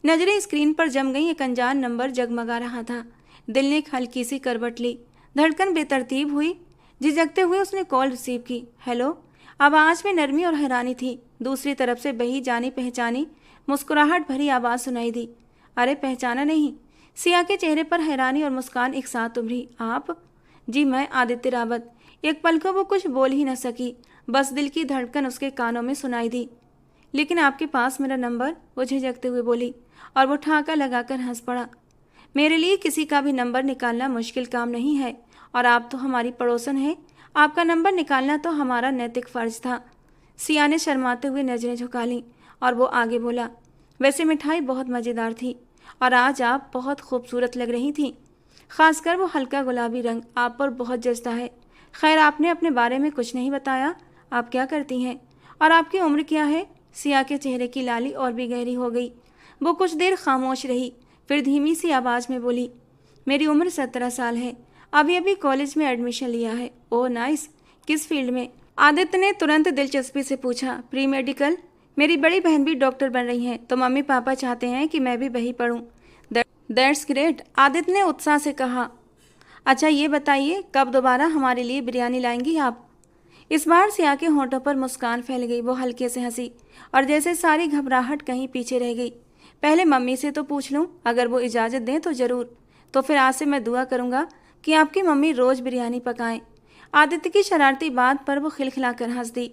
नजरें स्क्रीन पर जम गई। एक अनजान नंबर जगमगा रहा था। दिल ने एक हल्की सी करवट ली, धड़कन बेतरतीब हुई। झिझकते हुए उसने कॉल रिसीव की। हेलो। आवाज में नरमी और हैरानी थी। दूसरी तरफ से बही जानी पहचानी मुस्कुराहट भरी आवाज़ सुनाई दी। अरे पहचाना नहीं? सिया के चेहरे पर हैरानी और मुस्कान एक साथ उभरी। आप? जी मैं आदित्य रावत। एक पल को वो कुछ बोल ही न सकी, बस दिल की धड़कन उसके कानों में सुनाई दी। लेकिन आपके पास मेरा नंबर? वो झिझकते हुए बोली और वो ठाका लगाकर हंस पड़ा। मेरे लिए किसी का भी नंबर निकालना मुश्किल काम नहीं है, और आप तो हमारी पड़ोसन हैं। आपका नंबर निकालना तो हमारा नैतिक फर्ज था। सिया ने शर्माते हुए नजरें झुका लीं और वो आगे बोला, वैसे मिठाई बहुत मज़ेदार थी और आज आप बहुत खूबसूरत लग रही थी। खासकर वो हल्का गुलाबी रंग आप पर बहुत जचता है। खैर, आपने अपने बारे में कुछ नहीं बताया, आप क्या करती हैं और आपकी उम्र क्या है? सिया के चेहरे की लाली और भी गहरी हो गई। वो कुछ देर खामोश रही, फिर धीमी सी आवाज़ में बोली, मेरी उम्र 17 साल है, अभी अभी कॉलेज में एडमिशन लिया है। ओह नाइस, किस फील्ड में? आदित्य ने तुरंत दिलचस्पी से पूछा। Pre medical. मेरी बड़ी बहन भी डॉक्टर बन रही हैं, तो मम्मी पापा चाहते हैं कि मैं भी वही पढ़ूं। दैट्स ग्रेट, आदित्य ने उत्साह से कहा। अच्छा ये बताइए, कब दोबारा हमारे लिए बिरयानी लाएंगी आप? इस बार सिया के होंठों पर मुस्कान फैल गई। वो हल्के से हंसी और जैसे सारी घबराहट कहीं पीछे रह गई। पहले मम्मी से तो पूछ लूं, अगर वो इजाज़त दें तो ज़रूर। तो फिर आज से मैं दुआ करूंगा कि आपकी मम्मी रोज़ बिरयानी पकाएं। आदित्य की शरारती बात पर वो खिलखिलाकर हंस दी।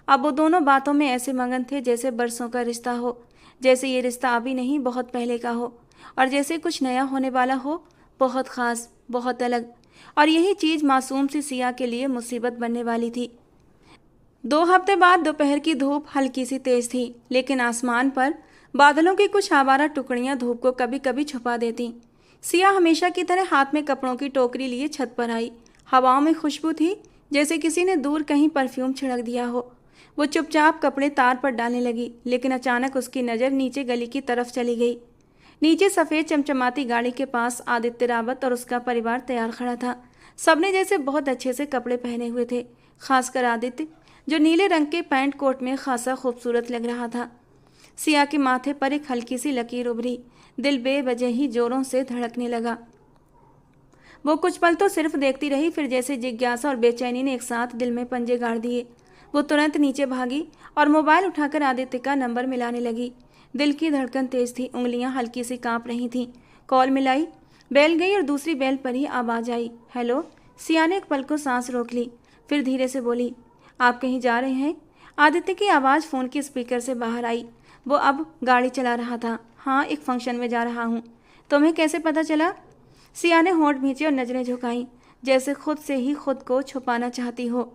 अब वो दोनों बातों में ऐसे मगन थे जैसे बरसों का रिश्ता हो, जैसे ये रिश्ता अभी नहीं बहुत पहले का हो, और जैसे कुछ नया होने वाला हो, बहुत ख़ास, बहुत अलग। और यही चीज़ मासूम सी सिया के लिए मुसीबत बनने वाली थी। 2 हफ्ते बाद दोपहर की धूप हल्की सी तेज थी, लेकिन आसमान पर बादलों की कुछ आवारा टुकड़ियां धूप को कभी कभी छुपा देती। सिया हमेशा की तरह हाथ में कपड़ों की टोकरी लिए छत पर आई। हवाओं में खुशबू थी, जैसे किसी ने दूर कहीं परफ्यूम छिड़क दिया हो। वो चुपचाप कपड़े तार पर डालने लगी, लेकिन अचानक उसकी नज़र नीचे गली की तरफ चली गई। नीचे सफ़ेद चमचमाती गाड़ी के पास आदित्य रावत और उसका परिवार तैयार खड़ा था। सबने जैसे बहुत अच्छे से कपड़े पहने हुए थे, खासकर आदित्य, जो नीले रंग के पैंट कोट में खासा खूबसूरत लग रहा था। सिया के माथे पर एक हल्की सी लकीर उभरी। दिल बेवजह ही जोरों से धड़कने लगा। वो कुछ पल तो सिर्फ देखती रही, फिर जैसे जिज्ञासा और बेचैनी ने एक साथ दिल में पंजे गाड़ दिए, वो तुरंत नीचे भागी और मोबाइल उठाकर आदित्य का नंबर मिलाने लगी। दिल की धड़कन तेज थी, उंगलियां हल्की सी कांप रही थीं। कॉल मिलाई, बेल गई और दूसरी बेल पर ही आवाज़ आई, हेलो। सिया ने एक पल को सांस रोक ली, फिर धीरे से बोली, आप कहीं जा रहे हैं? आदित्य की आवाज़ फ़ोन के स्पीकर से बाहर आई। वो अब गाड़ी चला रहा था। हाँ, एक फंक्शन में जा रहा हूँ। तुम्हें कैसे पता चला? सिया ने होंठ भींचे और नजरें झुकाई, जैसे खुद से ही खुद को छुपाना चाहती हो।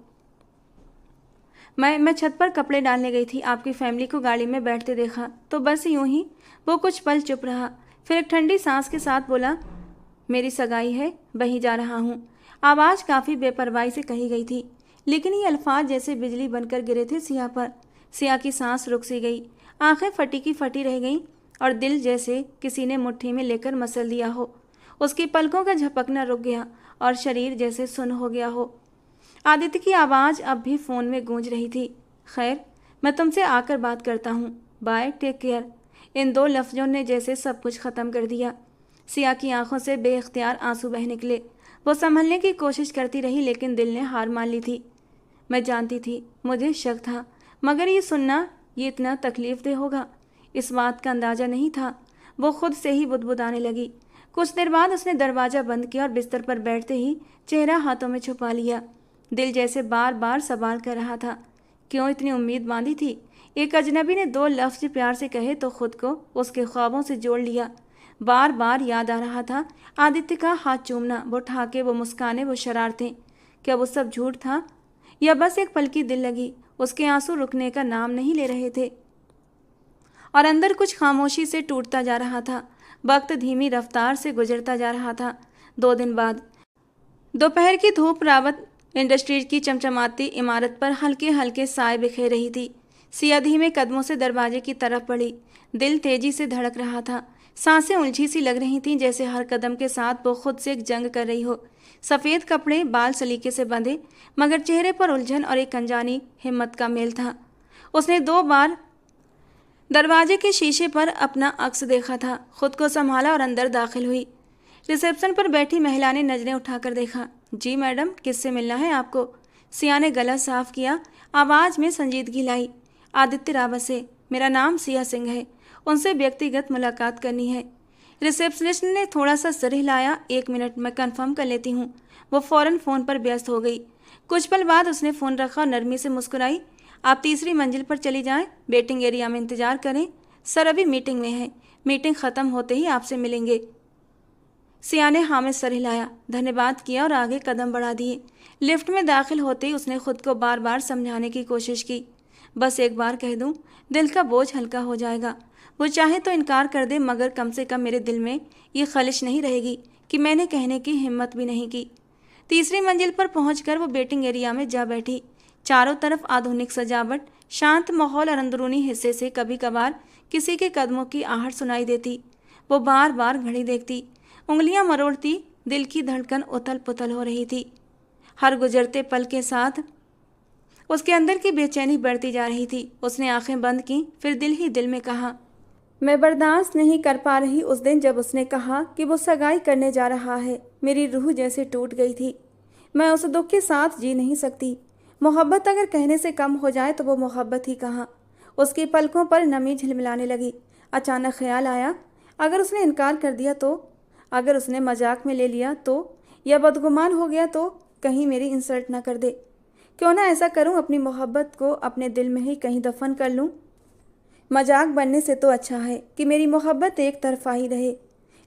मैं छत पर कपड़े डालने गई थी, आपकी फैमिली को गाड़ी में बैठते देखा, तो बस यूं ही। वो कुछ पल चुप रहा, फिर एक ठंडी सांस के साथ बोला, मेरी सगाई है, वहीं जा रहा हूँ। आवाज़ काफ़ी बेपरवाही से कही गई थी, लेकिन ये अल्फाज जैसे बिजली बनकर गिरे थे सिया पर। सिया की सांस रुक सी गई, आंखें फटी की फटी रह गईं और दिल जैसे किसी ने मुट्ठी में लेकर मसल दिया हो। उसकी पलकों का झपकना रुक गया और शरीर जैसे सुन्न हो गया हो। आदित्य की आवाज़ अब भी फ़ोन में गूंज रही थी, खैर, मैं तुमसे आकर बात करता हूँ, बाय, टेक केयर। इन 2 लफ्ज़ों ने जैसे सब कुछ ख़त्म कर दिया। सिया की आंखों से बेइख्तियार आंसू बह निकले। वो संभलने की कोशिश करती रही, लेकिन दिल ने हार मान ली थी। मैं जानती थी, मुझे शक था, मगर ये सुनना ये इतना तकलीफ़देह होगा, इस बात का अंदाज़ा नहीं था। वो खुद से ही बुदबुदाने लगी। कुछ देर बाद उसने दरवाज़ा बंद किया और बिस्तर पर बैठते ही चेहरा हाथों में छुपा लिया। दिल जैसे बार बार सवाल कर रहा था, क्यों इतनी उम्मीद बांधी थी? एक अजनबी ने 2 लफ्ज़ प्यार से कहे तो खुद को उसके ख्वाबों से जोड़ लिया। बार बार याद आ रहा था आदित्य का हाथ चूमना, वो ठाके, वो मुस्काने, वो शरारतें। क्या वो सब झूठ था या बस एक पल की दिल लगी? उसके आंसू रुकने का नाम नहीं ले रहे थे और अंदर कुछ खामोशी से टूटता जा रहा था। वक्त धीमी रफ्तार से गुजरता जा रहा था। 2 दिन बाद दोपहर की धूप रावत इंडस्ट्रीज की चमचमाती इमारत पर हल्के हल्के साए बिखेर रही थी। सिया धीमे कदमों से दरवाजे की तरफ बढ़ी। दिल तेजी से धड़क रहा था, सांसें उलझी सी लग रही थीं, जैसे हर कदम के साथ वो खुद से एक जंग कर रही हो। सफ़ेद कपड़े, बाल सलीके से बंधे, मगर चेहरे पर उलझन और एक अनजानी हिम्मत का मेल था। उसने 2 बार दरवाजे के शीशे पर अपना अक्स देखा था, खुद को संभाला और अंदर दाखिल हुई। रिसेप्शन पर बैठी महिला ने नजरें उठाकर देखा। जी मैडम, किससे मिलना है आपको? सिया ने गला साफ किया, आवाज़ में संजीदगी लाई। आदित्य रावत से। मेरा नाम सिया सिंह है, उनसे व्यक्तिगत मुलाकात करनी है। रिसेप्शनिस्ट ने थोड़ा सा सिर हिलाया। 1 मिनट, मैं कंफर्म कर लेती हूँ। वो फ़ौरन फ़ोन पर व्यस्त हो गई। कुछ पल बाद उसने फ़ोन रखा और नरमी से मुस्कुराई। आप तीसरी मंजिल पर चली जाएं, वेटिंग एरिया में इंतज़ार करें। सर अभी मीटिंग में है, मीटिंग ख़त्म होते ही आपसे मिलेंगे। सिया ने हाँ में सर हिलाया, धन्यवाद किया और आगे कदम बढ़ा दिए। लिफ्ट में दाखिल होते ही उसने खुद को बार बार समझाने की कोशिश की, बस एक बार कह दूं, दिल का बोझ हल्का हो जाएगा। वो चाहे तो इनकार कर दे, मगर कम से कम मेरे दिल में ये खलिश नहीं रहेगी कि मैंने कहने की हिम्मत भी नहीं की। तीसरी मंजिल पर पहुंचकर वो वेटिंग एरिया में जा बैठी। चारों तरफ आधुनिक सजावट, शांत माहौल और अंदरूनी हिस्से से कभी कभार किसी के कदमों की आहट सुनाई देती। वो बार बार घड़ी देखती, उंगलियां मरोड़ती, दिल की धड़कन उथल पुथल हो रही थी। हर गुजरते पल के साथ उसके अंदर की बेचैनी बढ़ती जा रही थी। उसने आंखें बंद की, फिर दिल ही दिल में कहा, मैं बर्दाश्त नहीं कर पा रही उस दिन जब उसने कहा कि वो सगाई करने जा रहा है। मेरी रूह जैसे टूट गई थी। मैं उस दुख के साथ जी नहीं सकती। मोहब्बत अगर कहने से कम हो जाए तो वो मोहब्बत ही कहाँ। उसकी पलकों पर नमी झिलमिलाने लगी। अचानक ख्याल आया, अगर उसने इनकार कर दिया तो, अगर उसने मजाक में ले लिया तो, या बदगुमान हो गया तो, कहीं मेरी इंसल्ट ना कर दे। क्यों ना ऐसा करूं, अपनी मोहब्बत को अपने दिल में ही कहीं दफन कर लूं। मजाक बनने से तो अच्छा है कि मेरी मोहब्बत एक तरफा ही रहे,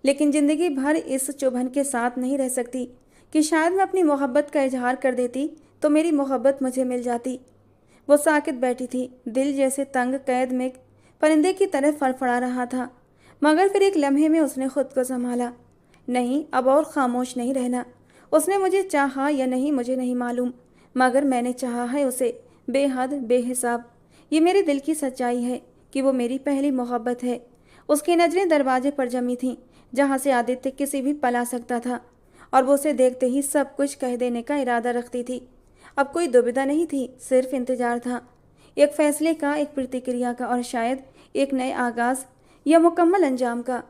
लेकिन ज़िंदगी भर इस चुभन के साथ नहीं रह सकती कि शायद मैं अपनी मोहब्बत का इजहार कर देती तो मेरी मोहब्बत मुझे मिल जाती। वो साकित बैठी थी, दिल जैसे तंग कैद में परिंदे की तरह फड़फड़ा रहा था। मगर फिर एक लम्हे में उसने खुद को संभाला। नहीं, अब और खामोश नहीं रहना। उसने मुझे चाहा या नहीं मुझे नहीं मालूम, मगर मैंने चाहा है उसे, बेहद बेहिसाब। ये मेरे दिल की सच्चाई है कि वो मेरी पहली मोहब्बत है। उसकी नज़रें दरवाजे पर जमी थीं, जहाँ से आदित्य किसी भी पल आ सकता था, और वो उसे देखते ही सब कुछ कह देने का इरादा रखती थी। अब कोई दुविधा नहीं थी, सिर्फ इंतजार था, एक फैसले का, एक प्रतिक्रिया का, और शायद एक नए आगाज़ या मुकम्मल अंजाम का।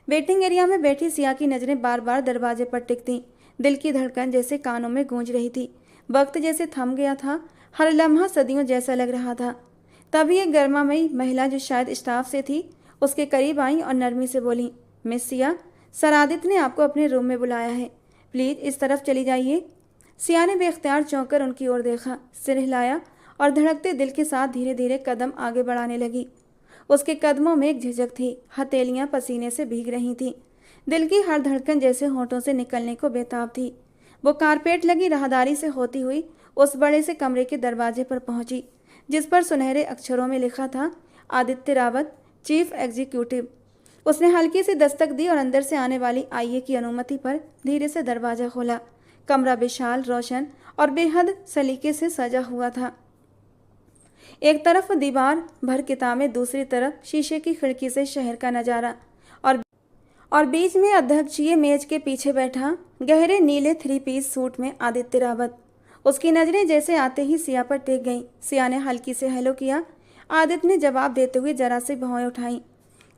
वेटिंग एरिया में बैठी सिया की नज़रें बार बार दरवाजे पर टिकती। दिल की धड़कन जैसे कानों में गूंज रही थी। वक्त जैसे थम गया था, हर लम्हा सदियों जैसा लग रहा था। तभी एक गर्मामयी महिला जो शायद स्टाफ से थी उसके करीब आई और नरमी से बोली, मिस सिया, सर आदित्य ने आपको अपने रूम में बुलाया है, प्लीज़ इस तरफ चली जाइए। सिया ने बेख्तियार चौंक कर उनकी ओर देखा, सिर हिलाया और धड़कते दिल के साथ धीरे धीरे कदम आगे बढ़ाने लगी। उसके कदमों में एक झिझक थी, हथेलियां पसीने से भीग रही थीं। दिल की हर धड़कन जैसे होंठों से निकलने को बेताब थी। वो कारपेट लगी राहदारी से होती हुई उस बड़े से कमरे के दरवाजे पर पहुंची, जिस पर सुनहरे अक्षरों में लिखा था, आदित्य रावत, चीफ एग्जीक्यूटिव। उसने हल्की सी दस्तक दी और अंदर से आने वाली आईए की अनुमति पर धीरे से दरवाज़ा खोला। कमरा विशाल, रोशन और बेहद सलीके से सजा हुआ था। एक तरफ दीवार भर किताबें, दूसरी तरफ शीशे की खिड़की से शहर का नज़ारा, और बीच में अध्यक्षीय मेज के पीछे बैठा गहरे नीले 3 पीस सूट में आदित्य रावत। उसकी नज़रें जैसे आते ही सिया पर टिक गईं। सिया ने हल्की से हेलो किया। आदित्य ने जवाब देते हुए जरा सी भौएं उठाईं।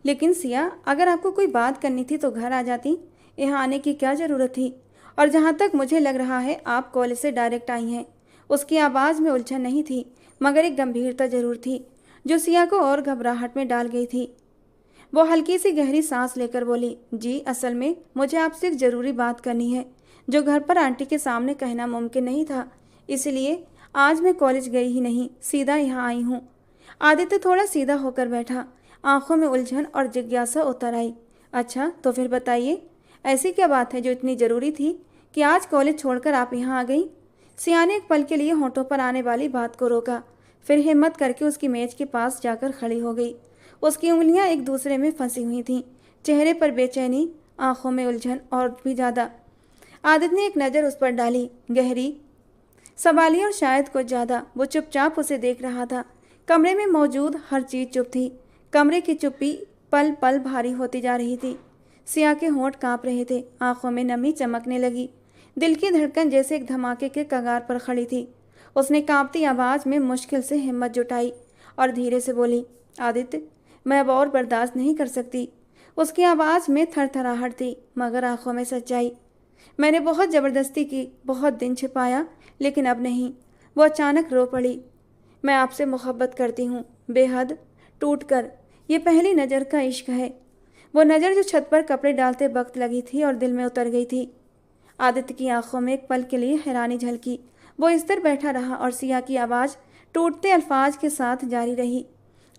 लेकिन सिया, अगर आपको कोई बात करनी थी तो घर आ जाती, यहाँ आने की क्या ज़रूरत थी? और जहाँ तक मुझे लग रहा है आप कॉलेज से डायरेक्ट आई हैं। उसकी आवाज़ में उलझन नहीं थी, मगर एक गंभीरता जरूर थी जो सिया को और घबराहट में डाल गई थी। वो हल्की सी गहरी सांस लेकर बोली, जी असल में मुझे आपसे एक ज़रूरी बात करनी है जो घर पर आंटी के सामने कहना मुमकिन नहीं था, इसलिए आज मैं कॉलेज गई ही नहीं, सीधा यहाँ आई हूँ। आदित्य थोड़ा सीधा होकर बैठा, आंखों में उलझन और जिज्ञासा उतर आई। अच्छा, तो फिर बताइए, ऐसी क्या बात है जो इतनी ज़रूरी थी कि आज कॉलेज छोड़कर आप यहाँ आ गई? सिया ने एक पल के लिए होंठों पर आने वाली बात को रोका, फिर हिम्मत करके उसकी मेज के पास जाकर खड़ी हो गई। उसकी उंगलियां एक दूसरे में फंसी हुई थीं, चेहरे पर बेचैनी, आंखों में उलझन और भी ज़्यादा। आदित्य ने एक नज़र उस पर डाली, गहरी, सवालिया और शायद कुछ ज़्यादा। वो चुपचाप उसे देख रहा था। कमरे में मौजूद हर चीज़ चुप थी। कमरे की चुप्पी पल पल भारी होती जा रही थी। सिया के होंठ काँप रहे थे, आंखों में नमी चमकने लगी। दिल की धड़कन जैसे एक धमाके के कगार पर खड़ी थी। उसने कांपती आवाज़ में मुश्किल से हिम्मत जुटाई और धीरे से बोली, आदित्य, मैं अब और बर्दाश्त नहीं कर सकती। उसकी आवाज़ में थरथराहट थी, मगर आंखों में सच्चाई। मैंने बहुत ज़बरदस्ती की, बहुत दिन छिपाया, लेकिन अब नहीं। वो अचानक रो पड़ी। मैं आपसे मोहब्बत करती हूँ, बेहद, टूट कर। ये पहली नज़र का इश्क है। वो नज़र जो छत पर कपड़े डालते वक्त लगी थी और दिल में उतर गई थी। आदित्य की आंखों में एक पल के लिए हैरानी झलकी। वो इस तरह बैठा रहा और सिया की आवाज़ टूटते अल्फाज के साथ जारी रही,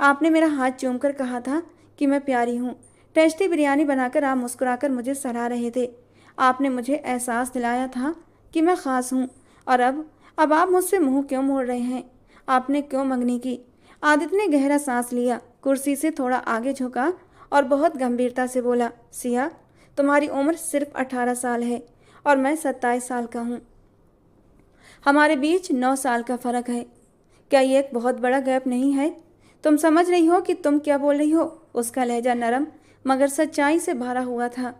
आपने मेरा हाथ चूमकर कहा था कि मैं प्यारी हूँ। टेस्टी बिरयानी बनाकर आप मुस्कुराकर मुझे सराह रहे थे। आपने मुझे एहसास दिलाया था कि मैं ख़ास हूँ। और अब आप मुझसे मुंह क्यों मोड़ रहे हैं? आपने क्यों मंगनी की? आदित्य ने गहरा सांस लिया, कुर्सी से थोड़ा आगे झुका और बहुत गंभीरता से बोला, सिया, तुम्हारी उम्र सिर्फ 18 साल है और मैं 27 साल का हूँ। हमारे बीच 9 साल का फ़र्क है। क्या ये एक बहुत बड़ा गैप नहीं है? तुम समझ रही हो कि तुम क्या बोल रही हो? उसका लहजा नरम मगर सच्चाई से भरा हुआ था।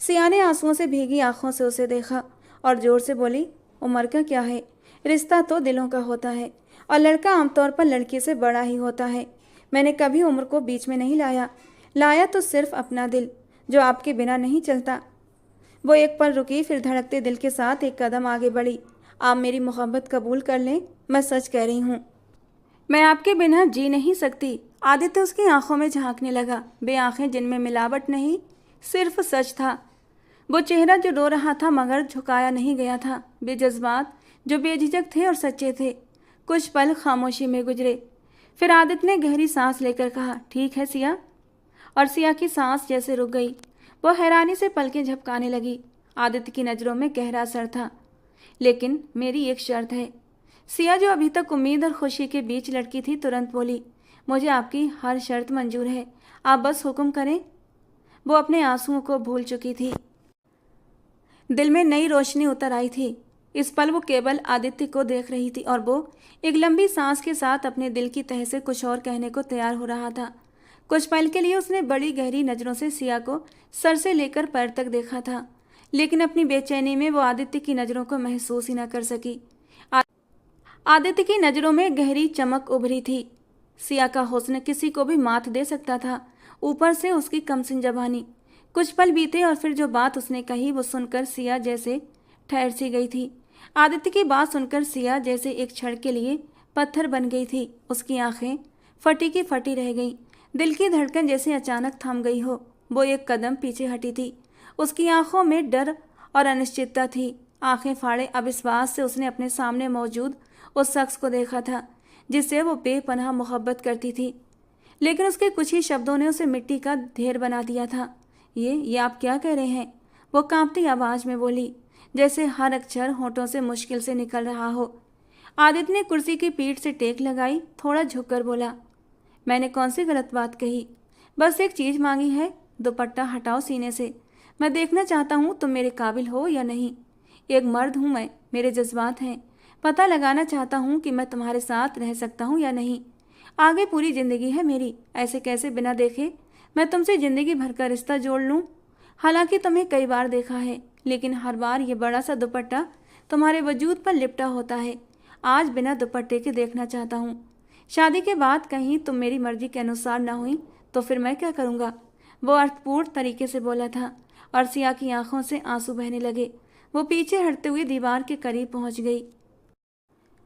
सिया ने आंसुओं से भीगी आंखों से उसे देखा और जोर से बोली, उम्र का क्या है? रिश्ता तो दिलों का होता है और लड़का आमतौर पर लड़की से बड़ा ही होता है। मैंने कभी उम्र को बीच में नहीं लाया तो सिर्फ अपना दिल, जो आपके बिना नहीं चलता। वो एक पल रुकी, फिर धड़कते दिल के साथ एक कदम आगे बढ़ी। आप मेरी मोहब्बत कबूल कर लें, मैं सच कह रही हूँ, मैं आपके बिना जी नहीं सकती। आदित्य उसकी आंखों में झांकने लगा, बे आंखें जिनमें मिलावट नहीं, सिर्फ सच था। वो चेहरा जो रो रहा था मगर झुकाया नहीं गया था, बे जज्बात जो बेझिझक थे और सच्चे थे। कुछ पल खामोशी में गुजरे, फिर आदित्य ने गहरी सांस लेकर कहा, ठीक है सिया। और सिया की सांस जैसे रुक गई। वो हैरानी से पलकें झपकाने लगी। आदित्य की नज़रों में गहरा असर था। लेकिन मेरी एक शर्त है। सिया, जो अभी तक उम्मीद और खुशी के बीच लड़की थी, तुरंत बोली, मुझे आपकी हर शर्त मंजूर है, आप बस हुक्म करें। वो अपने आंसुओं को भूल चुकी थी। दिल में नई रोशनी उतर आई थी। इस पल वो केवल आदित्य को देख रही थी और वो एक लंबी सांस के साथ अपने दिल की तह से कुछ और कहने को तैयार हो रहा था। कुछ पल के लिए उसने बड़ी गहरी नज़रों से सिया को सर से लेकर पैर तक देखा था, लेकिन अपनी बेचैनी में वो आदित्य की नज़रों को महसूस ही न कर सकी। आदित्य की नज़रों में गहरी चमक उभरी थी। सिया का हुस्न किसी को भी मात दे सकता था, ऊपर से उसकी कमसिन जबानी। कुछ पल बीते और फिर जो बात उसने कही वो सुनकर सिया जैसे ठहर सी गई थी। आदित्य की बात सुनकर सिया जैसे एक क्षण के लिए पत्थर बन गई थी। उसकी आंखें फटी की फटी रह गईं, दिल की धड़कन जैसे अचानक थम गई हो। वो एक कदम पीछे हटी थी। उसकी आंखों में डर और अनिश्चितता थी। आंखें फाड़े अविश्वास से उसने अपने सामने मौजूद उस शख्स को देखा था जिससे वो बेपनाह मोहब्बत करती थी, लेकिन उसके कुछ ही शब्दों ने उसे मिट्टी का ढेर बना दिया था। ये आप क्या कह रहे हैं? वो कांपती आवाज़ में बोली, जैसे हर अक्षर होठों से मुश्किल से निकल रहा हो। आदित्य ने कुर्सी की पीठ से टेक लगाई, थोड़ा झुककर बोला, मैंने कौन सी गलत बात कही? बस एक चीज़ मांगी है, दुपट्टा हटाओ सीने से। मैं देखना चाहता हूँ तुम मेरे काबिल हो या नहीं। एक मर्द हूँ मैं, मेरे जज्बात हैं। पता लगाना चाहता हूँ कि मैं तुम्हारे साथ रह सकता हूँ या नहीं। आगे पूरी ज़िंदगी है मेरी, ऐसे कैसे बिना देखे मैं तुमसे ज़िंदगी भर का रिश्ता जोड़ लूँ? हालांकि तुम्हें कई बार देखा है, लेकिन हर बार ये बड़ा सा दुपट्टा तुम्हारे वजूद पर लिपटा होता है। आज बिना दुपट्टे के देखना चाहता हूँ। शादी के बाद कहीं तुम मेरी मर्जी के अनुसार ना हुई तो फिर मैं क्या करूँगा? वो अर्थपूर्ण तरीके से बोला था और सिया की आंखों से आंसू बहने लगे। वो पीछे हटते हुए दीवार के करीब पहुँच गई,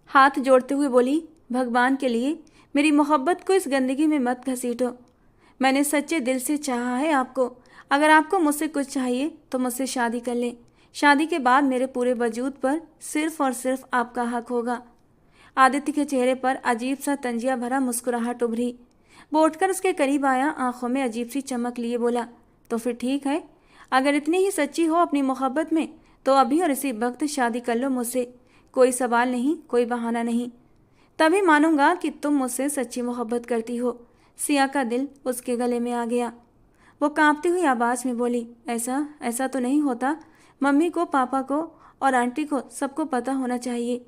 हाथ जोड़ते हुए बोली, भगवान के लिए मेरी मोहब्बत को इस गंदगी में मत घसीटो। मैंने सच्चे दिल से चाहा है आपको। अगर आपको मुझसे कुछ चाहिए तो मुझसे शादी कर लें। शादी के बाद मेरे पूरे वजूद पर सिर्फ और सिर्फ आपका हक होगा। आदित्य के चेहरे पर अजीब सा तंजिया भरा मुस्कुराहट उभरी। वो उठकर उसके करीब आया, आंखों में अजीब सी चमक लिए बोला, तो फिर ठीक है, अगर इतनी ही सच्ची हो अपनी मोहब्बत में तो अभी और इसी वक्त शादी कर लो मुझसे। कोई सवाल नहीं, कोई बहाना नहीं। तभी मानूंगा कि तुम मुझसे सच्ची मोहब्बत करती हो। सिया का दिल उसके गले में आ गया। वो कांपती हुई आवाज़ में बोली, ऐसा तो नहीं होता। मम्मी को, पापा को और आंटी को सबको पता होना चाहिए।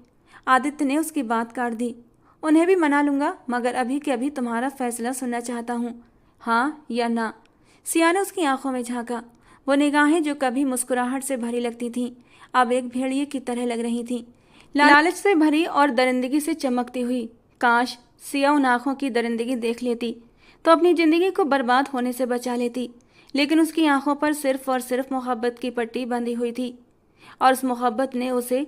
आदित्य ने उसकी बात काट दी। उन्हें भी मना लूँगा, मगर अभी के अभी तुम्हारा फैसला सुनना चाहता हूँ, हाँ या ना। सिया ने उसकी आंखों में झांका। वो निगाहें जो कभी मुस्कुराहट से भरी लगती थीं अब एक भेड़िए की तरह लग रही थीं, लालच से भरी और दरिंदगी से चमकती हुई। काश सिया उन आँखों की दरिंदगी देख लेती तो अपनी ज़िंदगी को बर्बाद होने से बचा लेती, लेकिन उसकी आंखों पर सिर्फ और सिर्फ मोहब्बत की पट्टी बंधी हुई थी और उस मोहब्बत ने उसे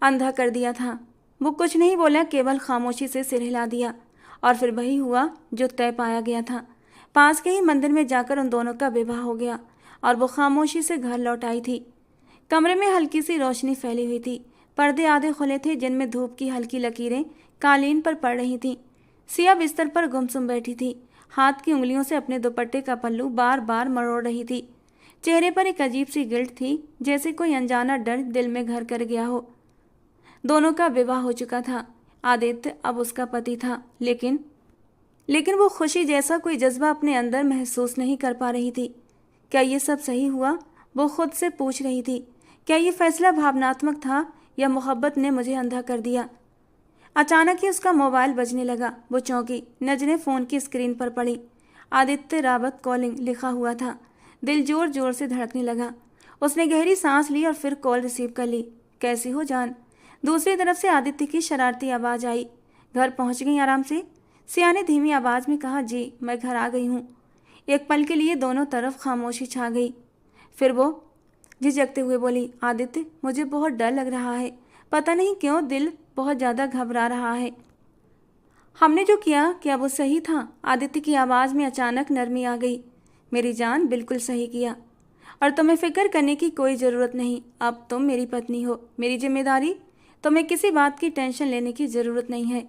अंधा कर दिया था। वो कुछ नहीं बोला, केवल खामोशी से सिर हिला दिया और फिर वही हुआ जो तय पाया गया था। पास के ही मंदिर में जाकर उन दोनों का विवाह हो गया और वो खामोशी से घर लौट आई थी। कमरे में हल्की सी रोशनी फैली हुई थी। पर्दे आधे खुले थे जिनमें धूप की हल्की लकीरें कालीन पर पड़ रही थीं। सिया बिस्तर पर गुमसुम बैठी थी, हाथ की उंगलियों से अपने दुपट्टे का पल्लू बार बार मरोड़ रही थी। चेहरे पर एक अजीब सी गिल्ट थी, जैसे कोई अनजाना डर दिल में घर कर गया हो। दोनों का विवाह हो चुका था। आदित्य अब उसका पति था, लेकिन वो खुशी जैसा कोई जज्बा अपने अंदर महसूस नहीं कर पा रही थी। क्या ये सब सही हुआ? वो खुद से पूछ रही थी। क्या ये फैसला भावनात्मक था या मोहब्बत ने मुझे अंधा कर दिया? अचानक ही उसका मोबाइल बजने लगा। वो चौंकी, नजरें फ़ोन की स्क्रीन पर पड़ी। आदित्य रावत कॉलिंग लिखा हुआ था। दिल जोर जोर से धड़कने लगा। उसने गहरी सांस ली और फिर कॉल रिसीव कर ली। कैसी हो जान? दूसरी तरफ से आदित्य की शरारती आवाज़ आई। घर पहुंच गई आराम से? सिया ने धीमी आवाज़ में कहा। जी, मैं घर आ गई हूँ। एक पल के लिए दोनों तरफ खामोशी छा गई। फिर वो झिझकते हुए बोली, आदित्य, मुझे बहुत डर लग रहा है। पता नहीं क्यों दिल बहुत ज़्यादा घबरा रहा है। हमने जो किया, क्या वो सही था? आदित्य की आवाज़ में अचानक नरमी आ गई। मेरी जान, बिल्कुल सही किया, और तुम्हें फिक्र करने की कोई ज़रूरत नहीं। अब तुम मेरी पत्नी हो, मेरी जिम्मेदारी। तुम्हें किसी बात की टेंशन लेने की ज़रूरत नहीं है।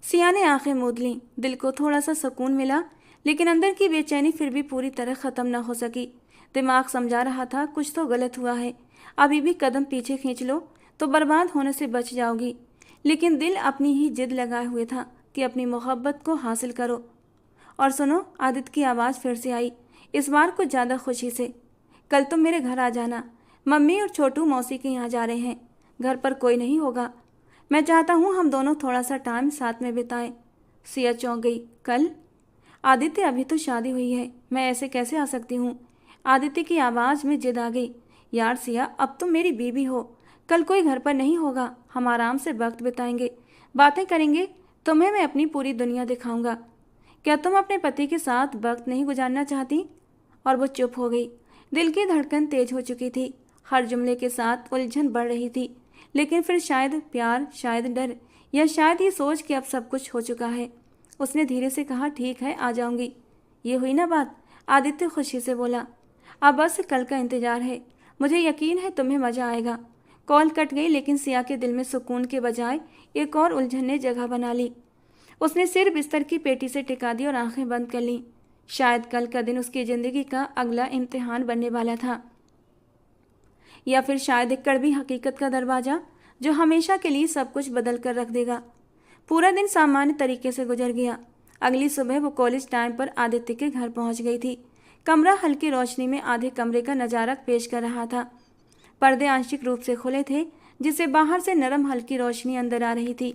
सिया ने आंखें मूंद लीं। दिल को थोड़ा सा सुकून मिला, लेकिन अंदर की बेचैनी फिर भी पूरी तरह ख़त्म न हो सकी। दिमाग समझा रहा था कुछ तो गलत हुआ है। अभी भी कदम पीछे खींच लो तो बर्बाद होने से बच जाओगी। लेकिन दिल अपनी ही जिद लगाए हुए था कि अपनी मोहब्बत को हासिल करो। और सुनो, आदित्य की आवाज़ फिर से आई, इस बार कुछ ज़्यादा खुशी से। कल तुम मेरे घर आ जाना। मम्मी और छोटू मौसी के यहाँ जा रहे हैं। घर पर कोई नहीं होगा। मैं चाहता हूँ हम दोनों थोड़ा सा टाइम साथ में बिताएं। सिया चौंक गई। कल? आदित्य, अभी तो शादी हुई है, मैं ऐसे कैसे आ सकती हूँ? आदित्य की आवाज़ में जिद आ गई। यार सिया, अब तुम मेरी बीवी हो। कल कोई घर पर नहीं होगा। हम आराम से वक्त बिताएंगे, बातें करेंगे। तुम्हें मैं अपनी पूरी दुनिया दिखाऊंगा। क्या तुम अपने पति के साथ वक्त नहीं गुजारना चाहती? और वो चुप हो गई। दिल की धड़कन तेज हो चुकी थी। हर जुमले के साथ उलझन बढ़ रही थी। लेकिन फिर शायद प्यार, शायद डर, या शायद ये सोच कि अब सब कुछ हो चुका है, उसने धीरे से कहा, ठीक है, आ जाऊंगी। ये हुई ना बात? आदित्य खुशी से बोला। अब बस कल का इंतजार है। मुझे यकीन है तुम्हें मज़ा आएगा। कॉल कट गई, लेकिन सिया के दिल में सुकून के बजाय एक और उलझन ने जगह बना ली। उसने सिर बिस्तर की पेटी से टिका दी और आंखें बंद कर लीं। शायद कल का दिन उसकी ज़िंदगी का अगला इम्तिहान बनने वाला था, या फिर शायद एक कड़वी हकीकत का दरवाज़ा जो हमेशा के लिए सब कुछ बदल कर रख देगा। पूरा दिन सामान्य तरीके से गुजर गया। अगली सुबह वो कॉलेज टाइम पर आदित्य के घर पहुंच गई थी। कमरा हल्की रोशनी में आधे कमरे का नज़ारा पेश कर रहा था। पर्दे आंशिक रूप से खुले थे, जिससे बाहर से नरम हल्की रोशनी अंदर आ रही थी।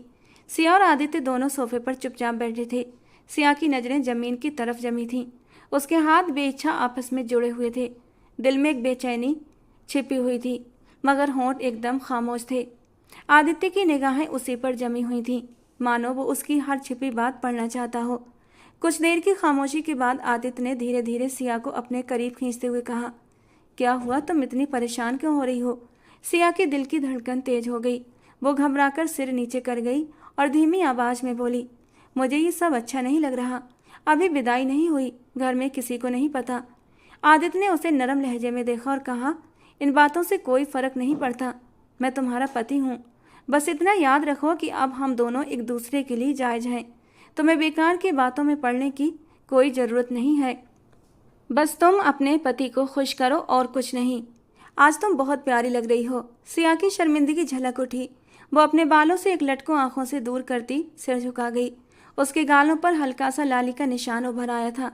सिया और आदित्य दोनों सोफे पर चुपचाप बैठे थे। सिया की नज़रें जमीन की तरफ जमी थीं। उसके हाथ बेइच्छा आपस में जुड़े हुए थे। दिल में एक बेचैनी छिपी हुई थी, मगर होंठ एकदम खामोश थे। आदित्य की निगाहें उसी पर जमी हुई थीं, मानो वो उसकी हर छिपी बात पढ़ना चाहता हो। कुछ देर की खामोशी के बाद आदित्य ने धीरे धीरे सिया को अपने करीब खींचते हुए कहा, क्या हुआ? तुम इतनी परेशान क्यों हो रही हो? सिया के दिल की धड़कन तेज हो गई। वो घबराकर सिर नीचे कर गई और धीमी आवाज़ में बोली, मुझे ये सब अच्छा नहीं लग रहा। अभी विदाई नहीं हुई, घर में किसी को नहीं पता। आदित्य ने उसे नरम लहजे में देखा और कहा, इन बातों से कोई फ़र्क नहीं पड़ता। मैं तुम्हारा पति हूँ। बस इतना याद रखो कि अब हम दोनों एक दूसरे के लिए जायज़ हैं। तुम्हें बेकार की बातों में पड़ने की कोई ज़रूरत नहीं है। बस तुम अपने पति को खुश करो और कुछ नहीं। आज तुम बहुत प्यारी लग रही हो। सिया की शर्मिंदगी झलक उठी। वो अपने बालों से एक लटको आंखों से दूर करती सिर झुका गई। उसके गालों पर हल्का सा लाली का निशान उभर आया था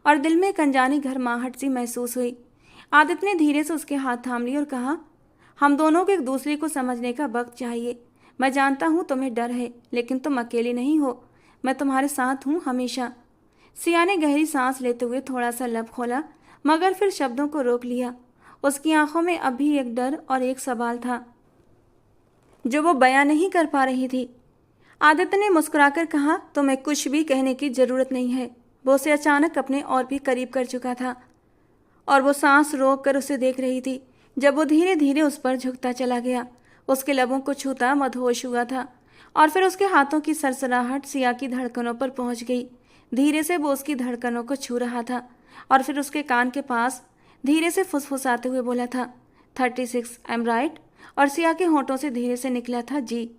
और दिल में एक अनजानी घरमाहट सी महसूस हुई। आदित्य ने धीरे से उसके हाथ थाम ली और कहा, हम दोनों को एक दूसरे को समझने का वक्त चाहिए। मैं जानता हूँ तुम्हें डर है, लेकिन तुम अकेली नहीं हो। मैं तुम्हारे साथ हूँ हमेशा। सिया ने गहरी सांस लेते हुए थोड़ा सा लब खोला, मगर फिर शब्दों को रोक लिया। उसकी आंखों में अब भी एक डर और एक सवाल था जो वो बयां नहीं कर पा रही थी। आदित्य ने मुस्कुराकर कहा, तुम्हें कुछ भी कहने की ज़रूरत नहीं है। वो उसे अचानक अपने और भी करीब कर चुका था और वो सांस रोक कर उसे देख रही थी। जब वो धीरे धीरे उस पर झुकता चला गया, उसके लबों को छूता मदहोश हुआ था और फिर उसके हाथों की सरसराहट सिया की धड़कनों पर पहुंच गई। धीरे से वो उसकी धड़कनों को छू रहा था और फिर उसके कान के पास धीरे से फुसफुसाते हुए बोला था, 36 आई एम राइट? और सिया के होंठों से धीरे से निकला था, जी।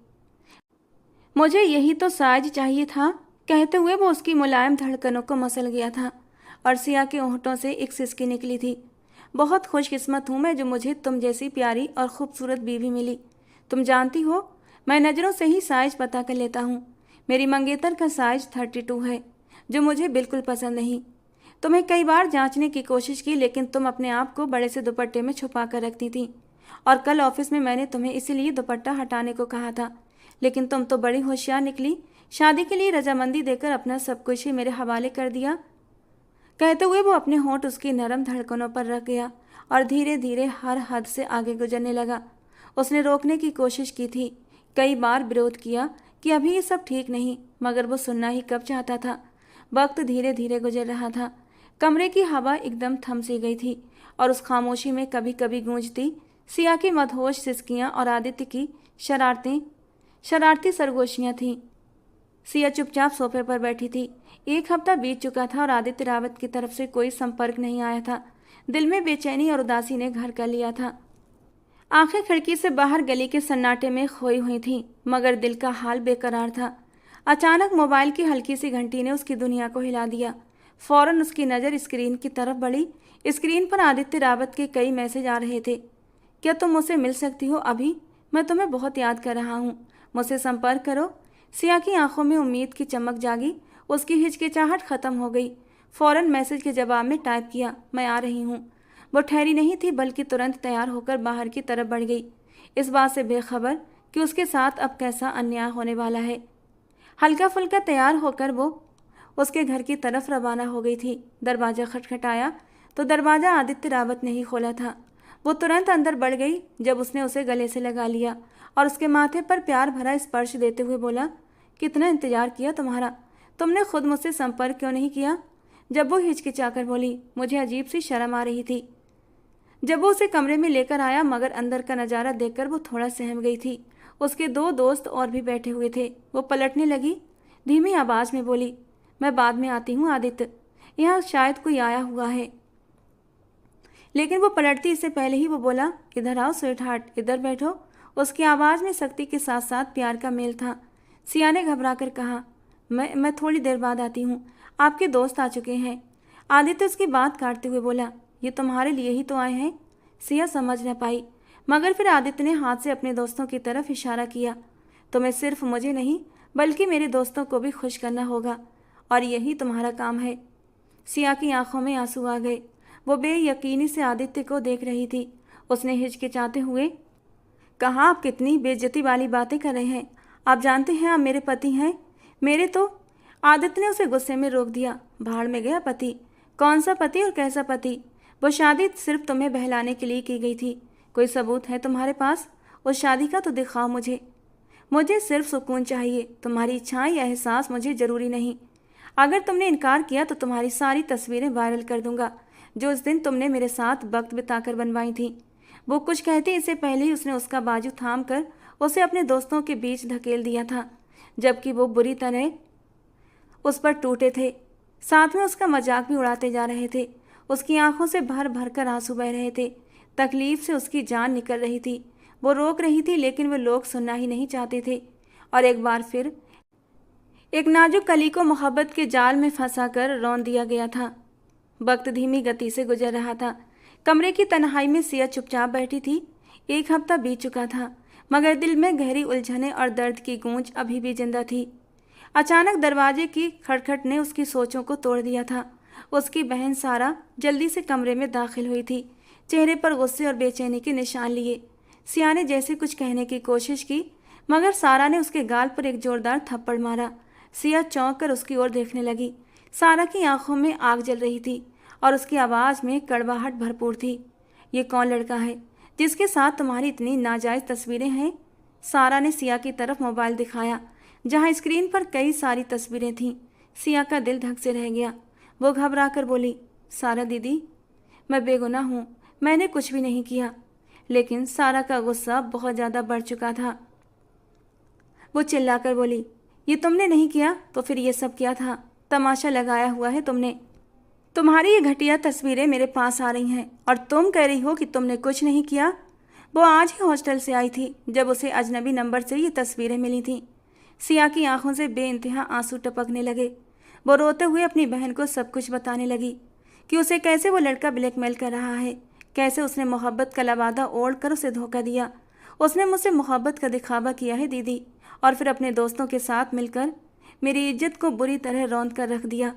मुझे यही तो साज चाहिए था। कहते हुए वो उसकी मुलायम धड़कनों को मसल गया था और सिया के होंठों से एक सिसकी निकली थी, बहुत खुशकिस्मत हूँ मैं जो मुझे तुम जैसी प्यारी और खूबसूरत बीवी मिली। तुम जानती हो, मैं नज़रों से ही साइज पता कर लेता हूँ। मेरी मंगेतर का साइज 32 है, जो मुझे बिल्कुल पसंद नहीं। तुम्हें कई बार जांचने की कोशिश की, लेकिन तुम अपने आप को बड़े से दुपट्टे में छुपा कर रखती थी। और कल ऑफिस में मैंने तुम्हें इसीलिए दुपट्टा हटाने को कहा था, लेकिन तुम तो बड़ी होशियार निकली। शादी के लिए रजामंदी देकर अपना सब कुछ ही मेरे हवाले कर दिया। कहते हुए वो अपने होंठ उसकी नरम धड़कनों पर रख गया और धीरे धीरे हर हद से आगे गुजरने लगा। उसने रोकने की कोशिश की थी, कई बार विरोध किया कि अभी ये सब ठीक नहीं, मगर वो सुनना ही कब चाहता था। वक्त धीरे धीरे गुजर रहा था। कमरे की हवा एकदम थम सी गई थी और उस खामोशी में कभी कभी गूंजती सिया की मदहोश सिसकियां और आदित्य की शरारती सरगोशियां थीं। सिया चुपचाप सोफे पर बैठी थी। एक हफ्ता बीत चुका था और आदित्य रावत की तरफ से कोई संपर्क नहीं आया था। दिल में बेचैनी और उदासी ने घर कर लिया था। आंखें खिड़की से बाहर गली के सन्नाटे में खोई हुई थीं, मगर दिल का हाल बेकरार था। अचानक मोबाइल की हल्की सी घंटी ने उसकी दुनिया को हिला दिया। फौरन उसकी नज़र स्क्रीन की तरफ बढ़ी। स्क्रीन पर आदित्य रावत के कई मैसेज आ रहे थे। क्या तुम मुझसे मिल सकती हो अभी? मैं तुम्हें बहुत याद कर रहा हूँ, मुझसे संपर्क करो। सिया की आंखों में उम्मीद की चमक जागी। उसकी हिचकिचाहट खत्म हो गई। फौरन मैसेज के जवाब में टाइप किया, मैं आ रही हूँ। वो ठहरी नहीं थी, बल्कि तुरंत तैयार होकर बाहर की तरफ बढ़ गई, इस बात से बेखबर कि उसके साथ अब कैसा अन्याय होने वाला है। हल्का फुल्का तैयार होकर वो उसके घर की तरफ रवाना हो गई थी। दरवाज़ा खटखटाया तो दरवाज़ा आदित्य रावत ने ही खोला था। वो तुरंत अंदर बढ़ गई जब उसने उसे गले से लगा लिया और उसके माथे पर प्यार भरा स्पर्श देते हुए बोला, कितना इंतजार किया तुम्हारा, तुमने खुद मुझसे संपर्क क्यों नहीं किया? जब वो हिचकिचाकर बोली, मुझे अजीब सी शर्म आ रही थी। जब वो उसे कमरे में लेकर आया, मगर अंदर का नज़ारा देखकर वो थोड़ा सहम गई थी। उसके 2 दोस्त और भी बैठे हुए थे। वो पलटने लगी, धीमी आवाज़ में बोली, मैं बाद में आती हूँ आदित्य, यहाँ शायद कोई आया हुआ है। लेकिन वो पलटती इससे पहले ही वो बोला, इधर आओ स्वीटहार्ट, इधर बैठो। उसकी आवाज़ में सख्ती के साथ साथ प्यार का मेल था। सिया ने घबरा कर कहा, मैं थोड़ी देर बाद आती हूँ, आपके दोस्त आ चुके हैं। आदित्य उसकी बात काटते हुए बोला, ये तुम्हारे लिए ही तो आए हैं। सिया समझ न पाई, मगर फिर आदित्य ने हाथ से अपने दोस्तों की तरफ इशारा किया, तुम्हें सिर्फ मुझे नहीं बल्कि मेरे दोस्तों को भी खुश करना होगा, और यही तुम्हारा काम है। सिया की आंखों में आंसू आ गए। वो बेयकीनी से आदित्य को देख रही थी। उसने हिचकिचाते हुए कहा, आप कितनी बेइज्जती वाली बातें कर रहे हैं। आप जानते हैं आप मेरे पति हैं। मेरे तो। आदित्य ने उसे गुस्से में रोक दिया, भाड़ में गया पति। कौन सा पति और कैसा पति? वो शादी सिर्फ तुम्हें बहलाने के लिए की गई थी। कोई सबूत है तुम्हारे पास? उस शादी का तो दिखाओ मुझे। मुझे सिर्फ सुकून चाहिए, तुम्हारी इच्छाएं या एहसास मुझे ज़रूरी नहीं। अगर तुमने इनकार किया तो तुम्हारी सारी तस्वीरें वायरल कर दूंगा, जो उस दिन तुमने मेरे साथ वक्त बिताकर बनवाई थी। वो कुछ कहते इससे पहले ही उसने उसका बाजू थाम कर उसे अपने दोस्तों के बीच धकेल दिया था, जबकि वो बुरी तरह उस पर टूटे थे। साथ में उसका मजाक भी उड़ाते जा रहे थे। उसकी आंखों से भर भर कर आंसू बह रहे थे। तकलीफ से उसकी जान निकल रही थी। वो रोक रही थी, लेकिन वे लोग सुनना ही नहीं चाहते थे। और एक बार फिर एक नाजुक कली को मोहब्बत के जाल में फंसाकर रौंद दिया गया था। वक्त धीमी गति से गुजर रहा था। कमरे की तन्हाई में सिया चुपचाप बैठी थी। 1 हफ्ता बीत चुका था, मगर दिल में गहरी उलझने और दर्द की गूंज अभी भी जिंदा थी। अचानक दरवाजे की खटखट ने उसकी सोचों को तोड़ दिया था। उसकी बहन सारा जल्दी से कमरे में दाखिल हुई थी, चेहरे पर गुस्से और बेचैनी के निशान लिए। सिया ने जैसे कुछ कहने की कोशिश की, मगर सारा ने उसके गाल पर एक जोरदार थप्पड़ मारा। सिया चौंक कर उसकी ओर देखने लगी। सारा की आंखों में आग जल रही थी और उसकी आवाज़ में कड़वाहट भरपूर थी। ये कौन लड़का है जिसके साथ तुम्हारी इतनी नाजायज़ तस्वीरें हैं? सारा ने सिया की तरफ मोबाइल दिखाया, जहां स्क्रीन पर कई सारी तस्वीरें थीं। सिया का दिल धक से रह गया। वो घबरा कर बोली, सारा दीदी, मैं बेगुनाह हूँ, मैंने कुछ भी नहीं किया। लेकिन सारा का गुस्सा बहुत ज़्यादा बढ़ चुका था। वो चिल्लाकर बोली, ये तुमने नहीं किया तो फिर ये सब क्या था? तमाशा लगाया हुआ है तुमने। तुम्हारी ये घटिया तस्वीरें मेरे पास आ रही हैं और तुम कह रही हो कि तुमने कुछ नहीं किया। वो आज ही हॉस्टल से आई थी, जब उसे अजनबी नंबर से ये तस्वीरें मिली थीं। सिया की आंखों से बेइंतहा आंसू टपकने लगे। वो रोते हुए अपनी बहन को सब कुछ बताने लगी कि उसे कैसे वो लड़का ब्लैकमेल कर रहा है, कैसे उसने मोहब्बत का लबादा ओढ़ कर उसे धोखा दिया। उसने मुझसे मोहब्बत का दिखावा किया है दीदी, और फिर अपने दोस्तों के साथ मिलकर मेरी इज्जत को बुरी तरह रौंद कर रख दिया।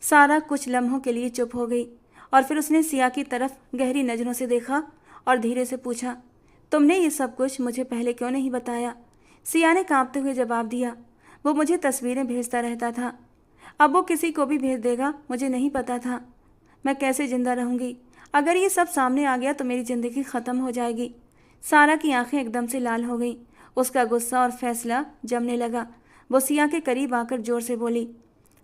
सारा कुछ लम्हों के लिए चुप हो गई और फिर उसने सिया की तरफ गहरी नज़रों से देखा और धीरे से पूछा, तुमने ये सब कुछ मुझे पहले क्यों नहीं बताया? सिया ने कांपते हुए जवाब दिया, वो मुझे तस्वीरें भेजता रहता था। अब वो किसी को भी भेज देगा, मुझे नहीं पता था। मैं कैसे जिंदा रहूंगी? अगर ये सब सामने आ गया तो मेरी ज़िंदगी ख़त्म हो जाएगी। सारा की आंखें एकदम से लाल हो गईं। उसका गुस्सा और फैसला जमने लगा। वो सिया के करीब आकर जोर से बोली,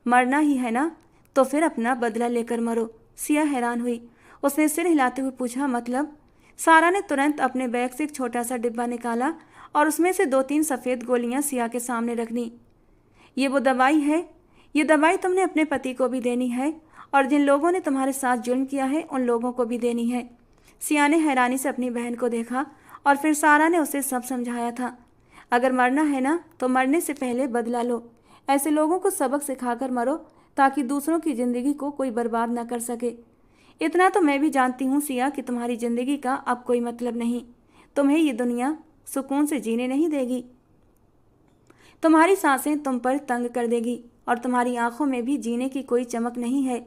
मरना ही है ना? तो फिर अपना बदला लेकर मरो। सिया हैरान हुई। उसने सिर हिलाते हुए पूछा, मतलब? सारा ने तुरंत अपने बैग से एक छोटा सा डिब्बा निकाला और उसमें से 2-3 सफ़ेद गोलियां सिया के सामने रख दी। ये वो दवाई है, ये दवाई तुमने अपने पति को भी देनी है और जिन लोगों ने तुम्हारे साथ जुल्म किया है उन लोगों को भी देनी है। सिया ने हैरानी से अपनी बहन को देखा और फिर सारा ने उसे सब समझाया था। अगर मरना है ना तो मरने से पहले बदला लो। ऐसे लोगों को सबक सिखाकर मरो ताकि दूसरों की ज़िंदगी को कोई बर्बाद ना कर सके। इतना तो मैं भी जानती हूँ सिया कि तुम्हारी ज़िंदगी का अब कोई मतलब नहीं। तुम्हें ये दुनिया सुकून से जीने नहीं देगी। तुम्हारी सांसें तुम पर तंग कर देगी और तुम्हारी आंखों में भी जीने की कोई चमक नहीं है।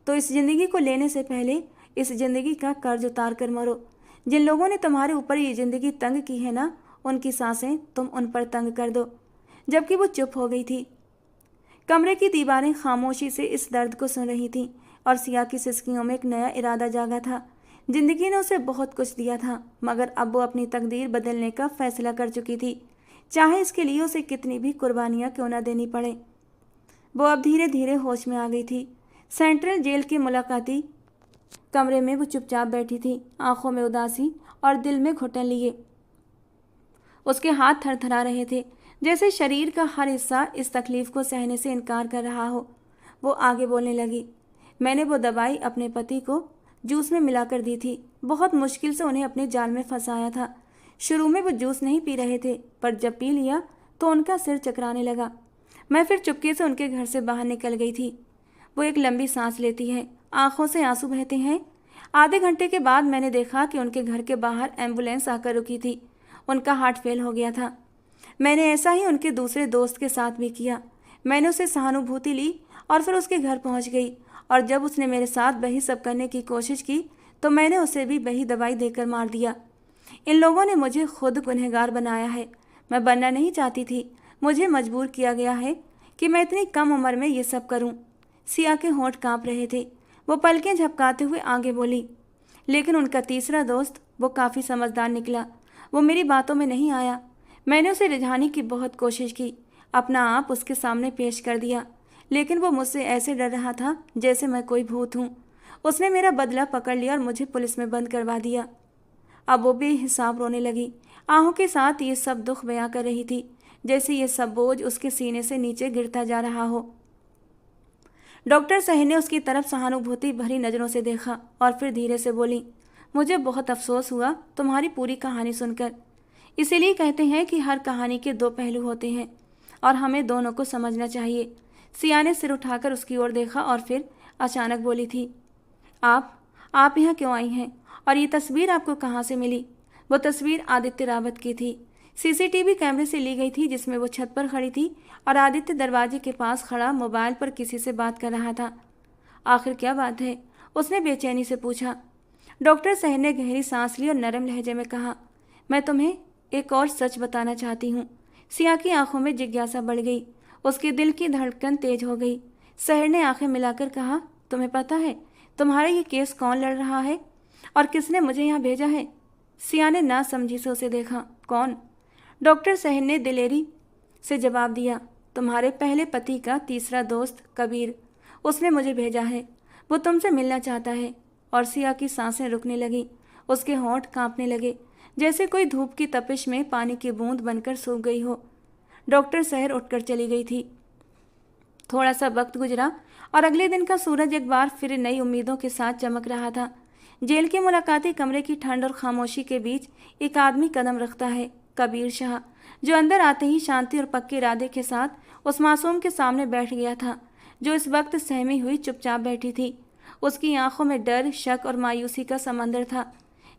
तो इस ज़िंदगी को लेने से पहले इस ज़िंदगी का कर्ज उतार कर मरो। जिन लोगों ने तुम्हारे ऊपर ये ज़िंदगी तंग की है ना, उनकी सांसें तुम उन पर तंग कर दो। जबकि वो चुप हो गई थी। कमरे की दीवारें खामोशी से इस दर्द को सुन रही थीं और सिया की सिसकियों में एक नया इरादा जागा था। जिंदगी ने उसे बहुत कुछ दिया था, मगर अब वो अपनी तकदीर बदलने का फैसला कर चुकी थी, चाहे इसके लिए उसे कितनी भी कुर्बानियां क्यों न देनी पड़े। वो अब धीरे धीरे होश में आ गई थी। सेंट्रल जेल के मुलाकाती कमरे में वो चुपचाप बैठी थी, आंखों में उदासी और दिल में घुटन लिए। उसके हाथ थरथरा रहे थे, जैसे शरीर का हर हिस्सा इस तकलीफ को सहने से इनकार कर रहा हो। वो आगे बोलने लगी, मैंने वो दवाई अपने पति को जूस में मिलाकर दी थी। बहुत मुश्किल से उन्हें अपने जाल में फंसाया था। शुरू में वो जूस नहीं पी रहे थे, पर जब पी लिया तो उनका सिर चकराने लगा। मैं फिर चुपके से उनके घर से बाहर निकल गई थी। वो एक लंबी सांस लेती है, आंखों से आंसू बहते हैं। आधे घंटे के बाद मैंने देखा कि उनके घर के बाहर एम्बुलेंस आकर रुकी थी। उनका हार्ट फेल हो गया था। मैंने ऐसा ही उनके दूसरे दोस्त के साथ भी किया। मैंने उसे सहानुभूति ली और फिर उसके घर पहुंच गई, और जब उसने मेरे साथ वही सब करने की कोशिश की तो मैंने उसे भी वही दवाई देकर मार दिया। इन लोगों ने मुझे खुद गुनहगार बनाया है। मैं बनना नहीं चाहती थी, मुझे मजबूर किया गया है कि मैं इतनी कम उम्र में ये सब करूं। सिया के होंठ कांप रहे थे। वो पलकें झपकाते हुए आगे बोली, लेकिन उनका तीसरा दोस्त वो काफ़ी समझदार निकला। वो मेरी बातों में नहीं आया। मैंने उसे रिझाने की बहुत कोशिश की, अपना आप उसके सामने पेश कर दिया, लेकिन वो मुझसे ऐसे डर रहा था जैसे मैं कोई भूत हूँ। उसने मेरा बदला पकड़ लिया और मुझे पुलिस में बंद करवा दिया। अब वो बेहिसाब रोने लगी, आहों के साथ ये सब दुख बयां कर रही थी, जैसे ये सब बोझ उसके सीने से नीचे गिरता जा रहा हो। डॉक्टर सहर ने उसकी तरफ सहानुभूति भरी नज़रों से देखा और फिर धीरे से बोली, मुझे बहुत अफसोस हुआ तुम्हारी पूरी कहानी सुनकर। इसीलिए कहते हैं कि हर कहानी के 2 पहलू होते हैं और हमें दोनों को समझना चाहिए। सिया ने सिर उठाकर उसकी ओर देखा और फिर अचानक बोली थी, आप यहाँ क्यों आई हैं और ये तस्वीर आपको कहाँ से मिली? वो तस्वीर आदित्य रावत की थी। सीसीटीवी कैमरे से ली गई थी, जिसमें वो छत पर खड़ी थी और आदित्य दरवाजे के पास खड़ा मोबाइल पर किसी से बात कर रहा था। आखिर क्या बात है? उसने बेचैनी से पूछा। डॉक्टर सहर ने गहरी सांस ली और नरम लहजे में कहा, मैं तुम्हें एक और सच बताना चाहती हूँ। सिया की आंखों में जिज्ञासा बढ़ गई, उसके दिल की धड़कन तेज हो गई। सहर ने आंखें मिलाकर कहा, तुम्हें पता है तुम्हारा ये केस कौन लड़ रहा है और किसने मुझे यहाँ भेजा है? सिया ने ना समझी से उसे देखा। कौन? डॉक्टर सहर ने दिलेरी से जवाब दिया, तुम्हारे पहले पति का तीसरा दोस्त कबीर, उसने मुझे भेजा है। वो तुमसे मिलना चाहता है। और सिया की सांसें रुकने लगी, उसके होंठ कांपने लगे, जैसे कोई धूप की तपिश में पानी की बूंद बनकर सूख गई हो। डॉक्टर सहर उठकर चली गई थी। थोड़ा सा वक्त गुजरा और अगले दिन का सूरज एक बार फिर नई उम्मीदों के साथ चमक रहा था। जेल के मुलाकाती कमरे की ठंड और खामोशी के बीच एक आदमी कदम रखता है, कबीर शाह, जो अंदर आते ही शांति और पक्के इरादे के साथ उस मासूम के सामने बैठ गया था, जो इस वक्त सहमी हुई चुपचाप बैठी थी। उसकी आंखों में डर, शक और मायूसी का समंदर था।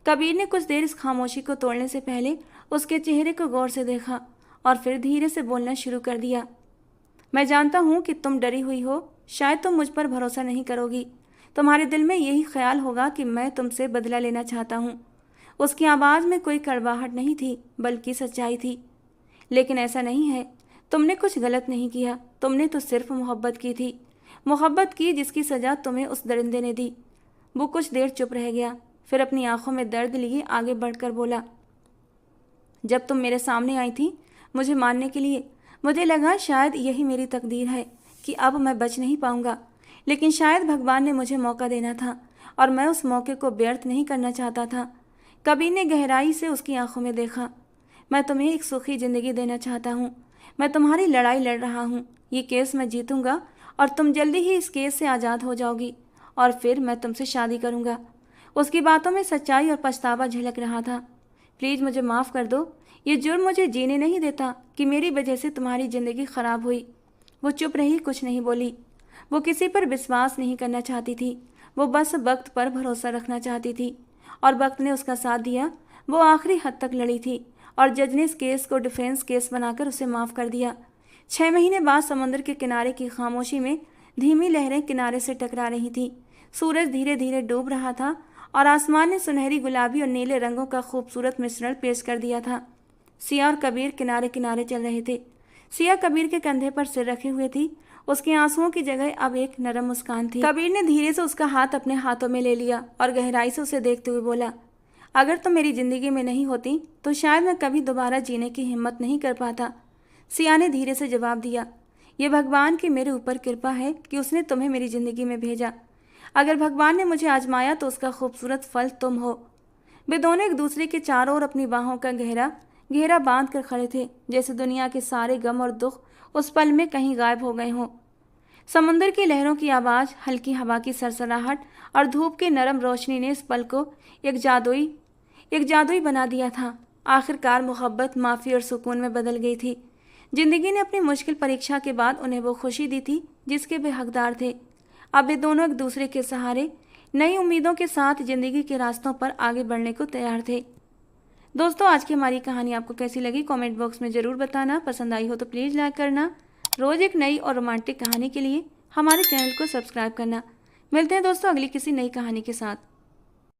कबीर ने कुछ देर इस खामोशी को तोड़ने से पहले उसके चेहरे को गौर से देखा और फिर धीरे से बोलना शुरू कर दिया। मैं जानता हूँ कि तुम डरी हुई हो, शायद तुम मुझ पर भरोसा नहीं करोगी। तुम्हारे दिल में यही ख्याल होगा कि मैं तुमसे बदला लेना चाहता हूँ। उसकी आवाज़ में कोई कड़वाहट नहीं थी, बल्कि सच्चाई थी। लेकिन ऐसा नहीं है, तुमने कुछ गलत नहीं किया। तुमने तो सिर्फ मोहब्बत की थी, मोहब्बत की जिसकी सज़ा तुम्हें उस दरिंदे ने दी। वो कुछ देर चुप रह गया, फिर अपनी आंखों में दर्द लिए आगे बढ़कर बोला, जब तुम मेरे सामने आई थी मुझे मारने के लिए, मुझे लगा शायद यही मेरी तकदीर है कि अब मैं बच नहीं पाऊंगा। लेकिन शायद भगवान ने मुझे मौका देना था और मैं उस मौके को व्यर्थ नहीं करना चाहता था। कबीर ने गहराई से उसकी आंखों में देखा। मैं तुम्हें एक सुखी ज़िंदगी देना चाहता हूँ। मैं तुम्हारी लड़ाई लड़ रहा हूँ। ये केस मैं जीतूंगा और तुम जल्दी ही इस केस से आज़ाद हो जाओगी और फिर मैं तुमसे शादी करूँगा। उसकी बातों में सच्चाई और पछतावा झलक रहा था। प्लीज़ मुझे माफ़ कर दो, ये जुर्म मुझे जीने नहीं देता कि मेरी वजह से तुम्हारी ज़िंदगी ख़राब हुई। वो चुप रही, कुछ नहीं बोली। वो किसी पर विश्वास नहीं करना चाहती थी, वो बस वक्त पर भरोसा रखना चाहती थी और वक्त ने उसका साथ दिया। वो आखिरी हद तक लड़ी थी और जज ने इस केस को डिफेंस केस बनाकर उसे माफ़ कर दिया। 6 महीने बाद समुद्र के किनारे की खामोशी में धीमी लहरें किनारे से टकरा रही थीं। सूरज धीरे धीरे डूब रहा था और आसमान ने सुनहरी, गुलाबी और नीले रंगों का खूबसूरत मिश्रण पेश कर दिया था। सिया और कबीर किनारे किनारे चल रहे थे। सिया कबीर के कंधे पर सिर रखे हुए थी। उसके आंसुओं की जगह अब एक नरम मुस्कान थी। कबीर ने धीरे से उसका हाथ अपने हाथों में ले लिया और गहराई से उसे देखते हुए बोला, अगर तुम मेरी ज़िंदगी में नहीं होती तो शायद मैं कभी दोबारा जीने की हिम्मत नहीं कर पाता। सिया ने धीरे से जवाब दिया, ये भगवान की मेरे ऊपर कृपा है कि उसने तुम्हें मेरी ज़िंदगी में भेजा। अगर भगवान ने मुझे आजमाया तो उसका खूबसूरत फल तुम हो। वे दोनों एक दूसरे के चारों ओर अपनी बाहों का गहरा घेरा बांध कर खड़े थे, जैसे दुनिया के सारे गम और दुख उस पल में कहीं गायब हो गए हों। समुद्र की लहरों की आवाज़, हल्की हवा की सरसराहट और धूप की नरम रोशनी ने इस पल को एक जादुई बना दिया था। आखिरकार मोहब्बत माफ़ी और सुकून में बदल गई थी। जिंदगी ने अपनी मुश्किल परीक्षा के बाद उन्हें वो खुशी दी थी जिसके वे हकदार थे। अब वे दोनों एक दूसरे के सहारे नई उम्मीदों के साथ ज़िंदगी के रास्तों पर आगे बढ़ने को तैयार थे। दोस्तों, आज की हमारी कहानी आपको कैसी लगी कमेंट बॉक्स में ज़रूर बताना। पसंद आई हो तो प्लीज़ लाइक करना। रोज़ एक नई और रोमांटिक कहानी के लिए हमारे चैनल को सब्सक्राइब करना। मिलते हैं दोस्तों अगली किसी नई कहानी के साथ।